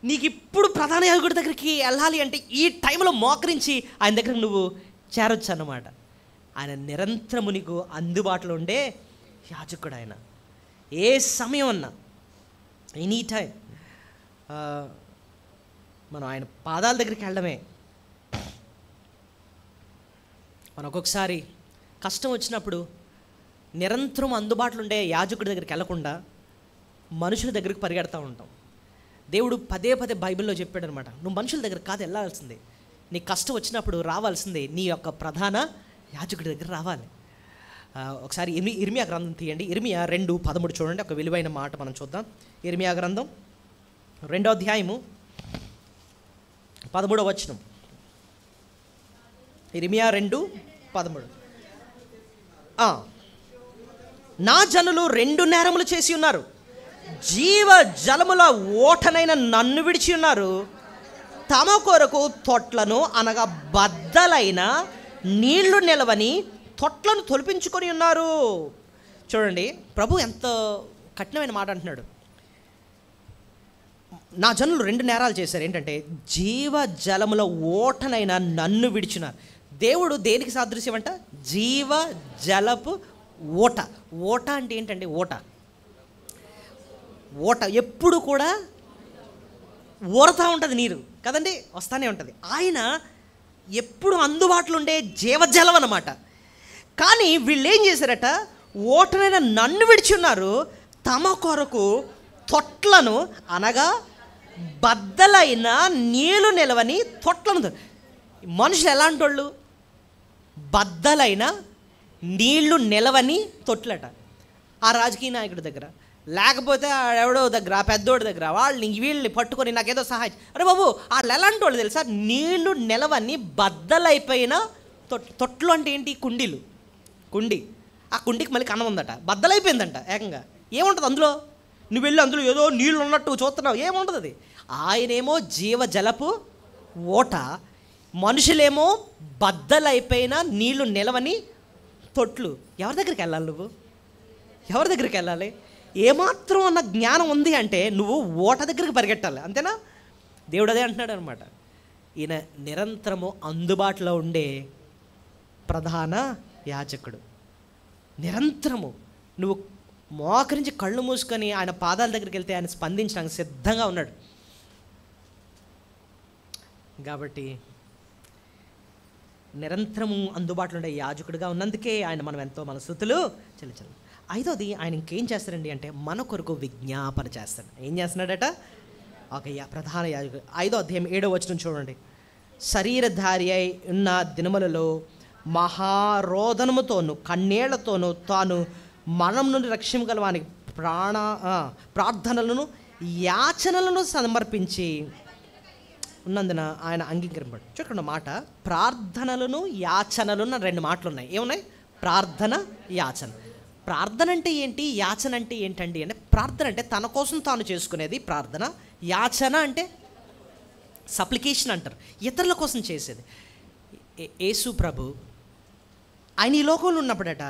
నీకు ఇప్పుడు ప్రధాన యాజకుడి దగ్గరికి వెళ్ళాలి అంటే ఈ టైంలో మోకరించి ఆయన దగ్గరకు నువ్వు చేరొచ్చు అన్నమాట. ఆయన నిరంతరము నీకు అందుబాటులో ఉండే యాజకుడు ఆయన. ఏ సమయం అన్నా, ఎనీ టైం మనం ఆయన పాదాల దగ్గరికి వెళ్ళడమే. మనం ఒక్కొక్కసారి కష్టం వచ్చినప్పుడు నిరంతరం అందుబాటులో ఉండే యాజకుడి దగ్గరికి వెళ్లకుండా మనుషుల దగ్గరికి పరిగెడతా ఉంటాం. దేవుడు పదే పదే బైబిల్లో చెప్పాడు అనమాట, నువ్వు మనుషుల దగ్గర కాదు వెళ్ళాల్సిందే, నీ కష్టం వచ్చినప్పుడు రావాల్సిందే నీ యొక్క ప్రధాన యాజకుడి దగ్గర రావాలి. ఒకసారి ఇర్మియా గ్రంథం తీయండి. ఇర్మియా 2:13 చూడండి, ఒక విలువైన మాట మనం చూద్దాం. ఇర్మియా గ్రంథం 2వ అధ్యాయము 13వ వచనం. ఇర్మియా 2:13. నా జనులు 2 నేరములు చేసి ఉన్నారు, జీవ జలముల ఓటనైన నన్ను విడిచి ఉన్నారు, తమ కొరకు తొట్లను అనగా బద్దలైన నీళ్లు నిలవని తొట్లను తొలిపించుకొని ఉన్నారు. చూడండి, ప్రభు ఎంత కఠినమైన మాట అంటున్నాడు. నా జనులు 2 నేరాలు చేశారు. ఏంటంటే జీవ జలముల ఓటనైన నన్ను విడిచినారు. దేవుడు దేనికి సాదృశ్యం అంట? జీవ జలపు ఓట. ఓట అంటే ఏంటండి? ఓట ఎప్పుడు కూడా ఊరతా ఉంటుంది నీరు కదండి, వస్తానే ఉంటుంది. ఆయన ఎప్పుడు అందుబాటులో ఉండే జీవజలం అన్నమాట. కానీ వీళ్ళు ఏం చేశారట? ఓటనైన నన్ను విడిచి ఉన్నారు, తమ కొరకు తొట్లను అనగా బద్దలైన నీళ్లు నిలవని తొట్లను. మనుషులు ఎలాంటి వాళ్ళు? బద్దలైన నీళ్లు నిలవని తొట్లట. ఆ రాజకీయ నాయకుడి దగ్గర, లేకపోతే ఎవడో దగ్గర, ఆ పెద్దోడి దగ్గర వాళ్ళని వీళ్ళని పట్టుకొని నాకేదో సహాయం. అరే బాబు, వాళ్ళు ఎలాంటి వాళ్ళు తెలుసా? నీళ్లు నిలవని బద్దలైపోయిన తొట్లు అంటే ఏంటి? కుండి. ఆ కుండికి మళ్ళీ కన్నం ఉందట, బద్దలైపోయిందంట ఏకంగా. ఏముంటుంది అందులో? నువ్వు వెళ్ళి అందులో ఏదో నీళ్ళు ఉన్నట్టు చూస్తున్నావు, ఏముంటుంది అది? ఆయనేమో జీవజలపు ఓట, మనుషులేమో బద్దలైపోయిన నీళ్లు నిలవని తొట్లు. ఎవరి దగ్గరికి వెళ్ళాలి నువ్వు? ఎవరి దగ్గరికి వెళ్ళాలి? ఏమాత్రం అన్న జ్ఞానం ఉంది అంటే నువ్వు ఓట దగ్గరికి పరిగెట్టాలి, అంతేనా? దేవుడు అదే అంటున్నాడు అనమాట. ఈయన నిరంతరము అందుబాటులో ఉండే ప్రధాన యాజకుడు. నిరంతరము నువ్వు మోకరించి కళ్ళు మూసుకొని ఆయన పాదాల దగ్గరికి వెళ్తే ఆయన స్పందించడానికి సిద్ధంగా ఉన్నాడు. కాబట్టి నిరంతరము అందుబాటులో ఉండే యాజకుడిగా ఉన్నందుకే ఆయన మనం ఎంతో మన స్తుతులు చెల్లించాలి. 5వది, ఆయన ఇంకేం చేస్తాడండి అంటే మన కొరకు విజ్ఞాపన చేస్తాడు. ఏం చేస్తున్నాడట? ఒక ప్రధాన యాజకుడు. 5వ అధ్యాయం 7వ వచనం చూడండి. శరీరధారి అయి ఉన్న దినములలో మహారోదనముతోను కన్నీళ్లతోనూ తాను మనం నుండి రక్షించగలవానికి ప్రార్థనలను యాచనలను సమర్పించి ఉన్నందున ఆయన అంగీకరింపడు. చూడండి మాట, ప్రార్థనలను యాచనలను 2 మాటలు ఉన్నాయి. ఏమున్నాయి? ప్రార్థన, యాచన. ప్రార్థన అంటే ఏంటి? యాచన అంటే ఏంటండి అంటే, ప్రార్థన అంటే తన కోసం తాను చేసుకునేది ప్రార్థన. యాచన అంటే సప్లికేషన్ అంటారు, ఇతరుల కోసం చేసేది. యేసు ప్రభు ఆయన ఈ లోకంలో ఉన్నప్పుడట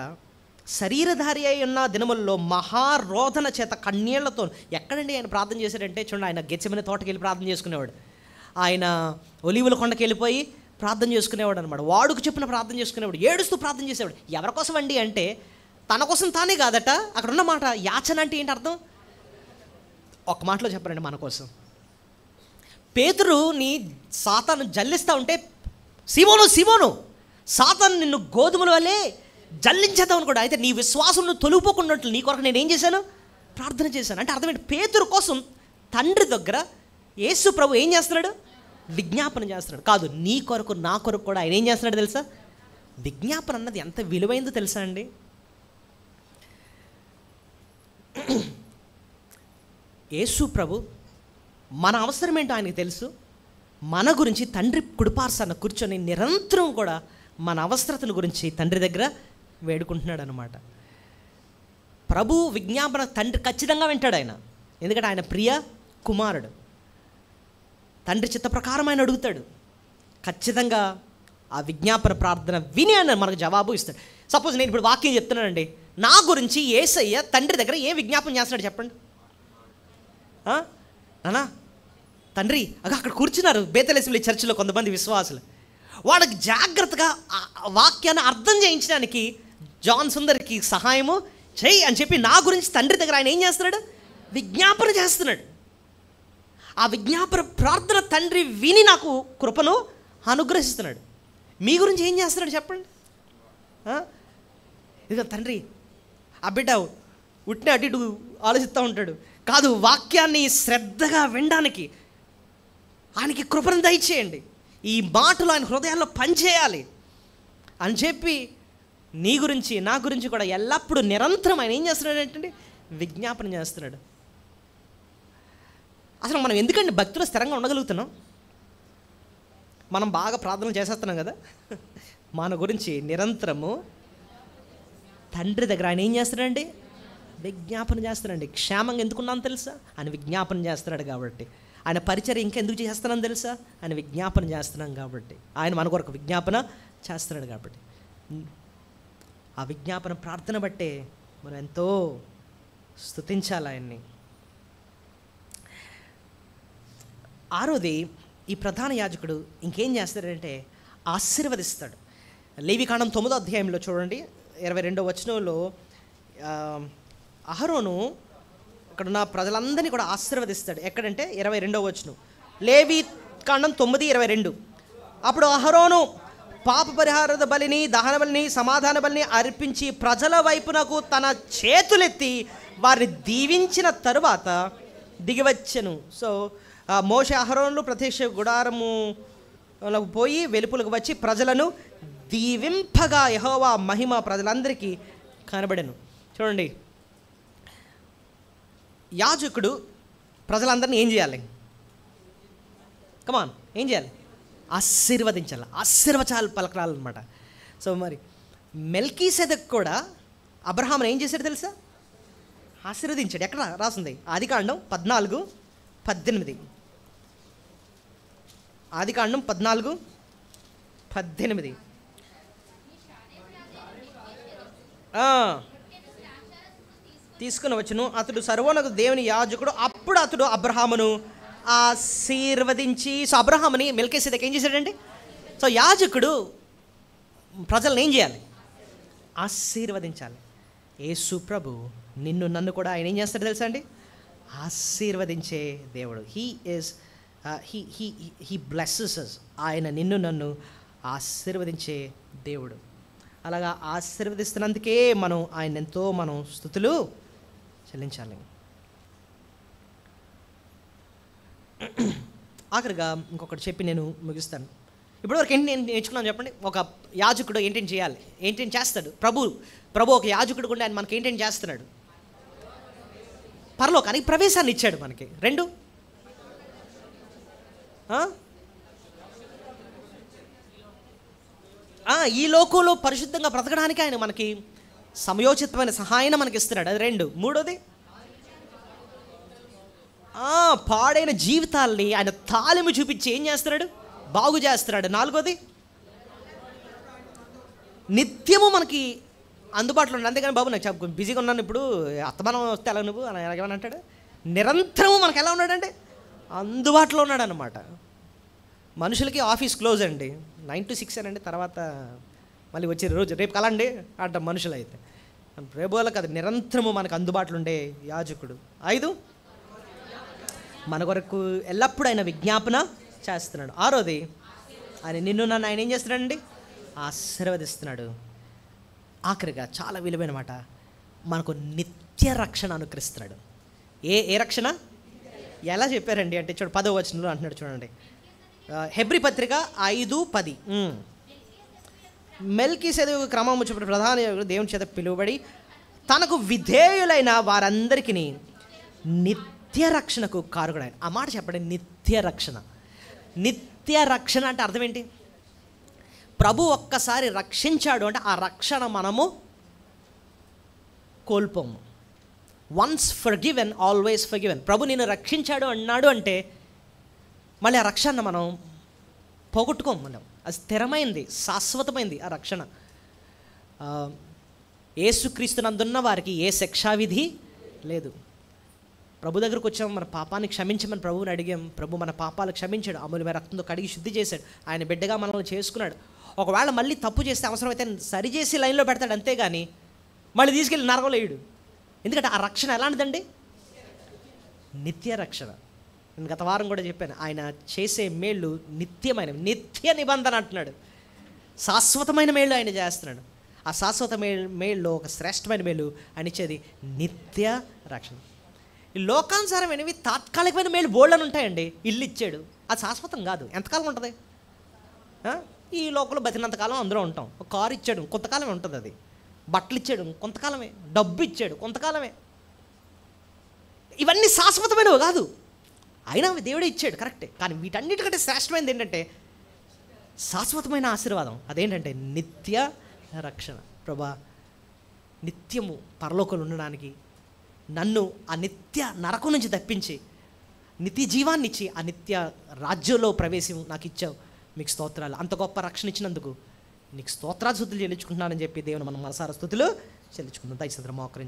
శరీరధారి అయి ఉన్న దినములలో మహారోధన చేత కన్నీళ్లతో. ఎక్కడండి ఆయన ప్రార్థన చేశాడంటే చూడండి, ఆయన గెత్సెమనే తోటకి వెళ్ళి ప్రార్థన చేసుకునేవాడు, ఆయన ఒలీవుల కొండకి వెళ్ళిపోయి ప్రార్థన చేసుకునేవాడు అనమాట. వాడుకు చెప్పిన ప్రార్థన చేసుకునేవాడు, ఏడుస్తూ ప్రార్థన చేసేవాడు. ఎవరి కోసం అండి అంటే తన కోసం తానే కాదట. అక్కడ ఉన్న మాట యాచన అంటే ఏంటి అర్థం? ఒక మాటలో చెప్పారండి, మన కోసం. పేతురుని సాతాను జల్లిస్తూ ఉంటే, సీమోను సాతాను నిన్ను గోధుమల వల్లే జల్లించేద్దాం అనుకోడు, అయితే నీ విశ్వాసం తొలిగిపోకుండా నీ కొరకు నేను ఏం చేశాను? ప్రార్థన చేశాను. అంటే అర్థం ఏంటి? పేతురు కోసం తండ్రి దగ్గర యేసు ప్రభు ఏం చేస్తున్నాడు? విజ్ఞాపన చేస్తున్నాడు. కాదు, నీ కొరకు నా కొరకు కూడా ఆయన ఏం చేస్తున్నాడు తెలుసా? విజ్ఞాపన అన్నది ఎంత విలువైందో తెలుసా అండి? యేసు ప్రభు మన అవసరం ఏంటో ఆయనకు తెలుసు. మన గురించి తండ్రి కుడిపార్శ్వాన కూర్చొని నిరంతరం కూడా మన అవసరతల గురించి తండ్రి దగ్గర వేడుకుంటున్నాడు అనమాట. ప్రభు విజ్ఞాపన తండ్రి ఖచ్చితంగా వింటాడు ఆయన, ఎందుకంటే ఆయన ప్రియ కుమారుడు. తండ్రి చిత్త ప్రకారం ఆయన అడుగుతాడు, ఖచ్చితంగా ఆ విజ్ఞాపన ప్రార్థన విని ఆయన మనకు జవాబు ఇస్తాడు. సపోజ్ నేను ఇప్పుడు వాక్యం చెప్తున్నానండి, నా గురించి యేసయ్య తండ్రి దగ్గర ఏ విజ్ఞాపన చేస్తున్నాడు చెప్పండి? నానా తండ్రి అక్కడ కూర్చున్నారు బేతలెస్లీ చర్చిలో కొంతమంది విశ్వాసులు, వాళ్ళకి జాగ్రత్తగా వాక్యాన్ని అర్థం చేయించడానికి జాన్ సుందర్కి సహాయము చెయ్యి అని చెప్పి నా గురించి తండ్రి దగ్గర ఆయన ఏం చేస్తున్నాడు? విజ్ఞాపన చేస్తున్నాడు. ఆ విజ్ఞాపన ప్రార్థన తండ్రి విని నాకు కృపను అనుగ్రహిస్తున్నాడు. మీ గురించి ఏం చేస్తున్నాడు చెప్పండి? ఇదిగో తండ్రి, ఆ బిడ్డ ఉట్టిన అటు ఇటు ఆలోచిస్తూ ఉంటాడు. కాదు, వాక్యాన్ని శ్రద్ధగా వినడానికి ఆయనకి కృపను దయచేయండి, ఈ మాటలు ఆయన హృదయాల్లో పనిచేయాలి అని చెప్పి నీ గురించి నా గురించి కూడా ఎల్లప్పుడూ నిరంతరం ఆయన ఏం చేస్తున్నాడు అంటే విజ్ఞాపన చేస్తున్నాడు. అసలు మనం ఎందుకండి భక్తులు స్థిరంగా ఉండగలుగుతున్నాం? మనం బాగా ప్రార్థనలు చేసేస్తున్నాం కదా. మన గురించి నిరంతరము తండ్రి దగ్గర ఆయన ఏం చేస్తున్నాడండి? విజ్ఞాపన చేస్తున్నాడండి. క్షేమంగా ఎందుకున్నాను తెలుసా? ఆయన విజ్ఞాపన చేస్తున్నాడు కాబట్టి. ఆయన పరిచర్య ఇంకెందుకు చేస్తున్నాను తెలుసా? ఆయన విజ్ఞాపన చేస్తున్నాం కాబట్టి. ఆయన మన కొరకు విజ్ఞాపన చేస్తున్నాడు కాబట్టి. ఆ విజ్ఞాపన ప్రార్థన బట్టే మనం ఎంతో స్తుతించాలి ఆయన్ని. ఆరోది ఈ ప్రధాన యాజకుడు ఇంకేం చేస్తాడంటే ఆశీర్వదిస్తాడు. లేవికాండం 9వ అధ్యాయంలో చూడండి, 22వ వచనంలో అహరోను ఇక్కడున్న ప్రజలందరినీ కూడా ఆశీర్వదిస్తాడు. ఎక్కడంటే 22వ వచనం, లేవికాండం 9:22. అప్పుడు అహరోను పాప పరిహార బలిని, దహన బలిని, సమాధాన బలిని అర్పించి ప్రజల వైపునకు తన చేతులెత్తి వారిని దీవించిన తరువాత దిగివచ్చెను. సో మోషే అహరోనులు ప్రత్యక్ష గుడారములకు పోయి వెలుపులకు వచ్చి ప్రజలను దీవింపగా యెహోవా మహిమ ప్రజలందరికీ కనబడెను. చూడండి, యాజకుడు ప్రజలందరినీ ఏం చేయాలి? కమాన్, ఏం చేయాలి? ఆశీర్వదించాలి, ఆశీర్వచాలు పలకాలన్నమాట. సో మరి మెల్కీసెదెకు కూడా అబ్రహామును ఏం చేశాడు తెలుసా? ఆశీర్వదించాడు. ఎక్కడ రాసింది? ఆదికాండం 14:18. ఆదికాండం 14:18. తీసుకుని వచ్చును, అతడు సర్వోన్నత దేవుని యాజకుడు. అప్పుడు అతడు అబ్రహామును ఆశీర్వదించి, సో అబ్రహాముని మెల్కీసెదెకు ఏం చేశాడండి? సో యాజకుడు ప్రజలను ఏం చేయాలి? ఆశీర్వదించాలి. యేసు ప్రభు నిన్ను నన్ను కూడా ఆయన ఏం చేస్తాడు తెలుసా అండి? ఆశీర్వదించే దేవుడు. He blesses us. ఆయన నిన్ను నన్ను ఆశీర్వదించే దేవుడు. అలాగా ఆశీర్వదిస్తున్నందుకే ఆయన ఎంతో స్తుతులు చెల్లించాలి. ఆఖరిగా ఇంకొకటి చెప్పి నేను ముగిస్తాను. ఇప్పటివరకు ఏంటి నేను నేర్చుకున్నాను చెప్పండి? ఒక యాజకుడు ఏంటేం చేయాలి, ఏంటేం చేస్తాడు? ప్రభు ఒక యాజకుడు కూడా ఆయన మనకి ఏంటేం చేస్తున్నాడు? పరలోకానికి ప్రవేశాన్ని ఇచ్చాడు మనకి. 2 ఈ లోకంలో పరిశుద్ధంగా బ్రతకడానికి ఆయన మనకి సమయోచితమైన సహాయాన్ని మనకి ఇస్తున్నాడు. అది 2. 3వది, పాడైన జీవితాల్ని ఆయన తాలిము చూపించి ఏం చేస్తున్నాడు? బాగు చేస్తున్నాడు. 4వది, నిత్యము మనకి అందుబాటులో ఉంది. అంతేగాని బాబు నాకు చెప్పు బిజీగా ఉన్నాను ఇప్పుడు అత్తమానం వస్తే ఎలా నువ్వు అని ఎలాగేమని అంటాడు? నిరంతరము మనకు ఎలా ఉన్నాడంటే అందుబాటులో ఉన్నాడు అన్నమాట. మనుషులకి ఆఫీస్ క్లోజ్ అండి, 9 to 6 అనండి, తర్వాత మళ్ళీ వచ్చే రోజు రేపు కలండి అంట మనుషులు. అయితే రేపు వాళ్ళకి అది నిరంతరము మనకు అందుబాటులో ఉండే యాజకుడు. 5, మన కొరకు ఎల్లప్పుడూ ఆయన విజ్ఞాపన చేస్తున్నాడు. 6వది, ఆయన నిన్ను నన్ను ఆయన ఏం చేస్తున్నాడండి? ఆశీర్వదిస్తున్నాడు. ఆఖరిగా చాలా విలువైన మాట, మనకు నిత్య రక్షణ అనుకరిస్తున్నాడు. ఏ రక్షణ? ఎలా చెప్పారండి అంటే చూడండి 10వ వచనంలో అంటున్నాడు చూడండి, హెబ్రీ పత్రిక 5:10. మెల్కీసెదెకు క్రమము చొప్పున ప్రధాన దేవుని చేత పిలువబడి తనకు విధేయులైన వారందరికీ నిత్య రక్షణకు కారకుడైన. ఆ మాట చెప్పండి, నిత్య రక్షణ. నిత్య రక్షణ అంటే అర్థం ఏంటి? ప్రభు ఒక్కసారి రక్షించాడు అంటే ఆ రక్షణ మనము కోల్పోము. Once forgiven always forgiven. ప్రభు నిన్ను రక్షించాడు అన్నాడు అంటే మళ్ళీ ఆ రక్షణ మనం పోగొట్టుకోము. మనం అది స్థిరమైంది, శాశ్వతమైంది ఆ రక్షణ. యేసుక్రీస్తునందున్న వారికి ఏ శిక్షావిధి లేదు. ప్రభు దగ్గరకు వచ్చాము, మన పాపాన్ని క్షమించమని ప్రభువుని అడిగాం. ప్రభు మన పాపాలు క్షమించాడు, అమూల్యమైన రక్తంతో కడిగి శుద్ధి చేశాడు, ఆయన బిడ్డగా మనల్ని చేసుకున్నాడు. ఒకవేళ మళ్ళీ తప్పు చేస్తే అవసరమైతే సరిచేసి లైన్లో పెడతాడు, అంతేగాని మళ్ళీ తీసుకెళ్ళి నరకంలో వేయడు. ఎందుకంటే ఆ రక్షణ ఎలాంటిదండి? నిత్య రక్షణ. నేను గత వారం కూడా చెప్పాను, ఆయన చేసే మేళ్ళు నిత్యమైన, నిత్య నిబంధన అంటున్నాడు. శాశ్వతమైన మేళ్ళు ఆయన చేస్తున్నాడు. ఆ శాశ్వత మేలులో ఒక శ్రేష్టమైన మేలు అని ఇచ్చేది నిత్య రక్షణ. ఈ లోకానుసారమైనవి తాత్కాలికమైన మేలు బోల్డని ఉంటాయండి. ఇల్లు ఇచ్చాడు, అది శాశ్వతం కాదు. ఎంతకాలం ఉంటుంది? ఈ లోకంలో బతినంతకాలం అందులో ఉంటాం. ఒక కారు ఇచ్చాడు, కొంతకాలమే ఉంటుంది. అది బట్టలు ఇచ్చాడు, కొంతకాలమే. డబ్బు ఇచ్చాడు, కొంతకాలమే. ఇవన్నీ శాశ్వతమైనవి కాదు. అయినా దేవుడే ఇచ్చాడు, కరెక్టే. కానీ వీటన్నిటికంటే శ్రేష్టమైనది ఏంటంటే శాశ్వతమైన ఆశీర్వాదం. అదేంటంటే నిత్య రక్షణ. ప్రభా, నిత్యము పరలోకంలో ఉండడానికి నన్ను ఆ నిత్య నరకం నుంచి తప్పించి నిత్య జీవాన్ని ఇచ్చి ఆ నిత్య రాజ్యంలో ప్రవేశం నాకు ఇచ్చావు, మీకు స్తోత్రాలు. అంత గొప్ప రక్షణ ఇచ్చినందుకు నీకు స్తోత్రాలు స్తుతులు చెల్లించుకుంటున్నానని చెప్పి దేవుని మనం మనసారా స్తుతులు చెల్లించుకుందాం. దయచేసి మోకరించి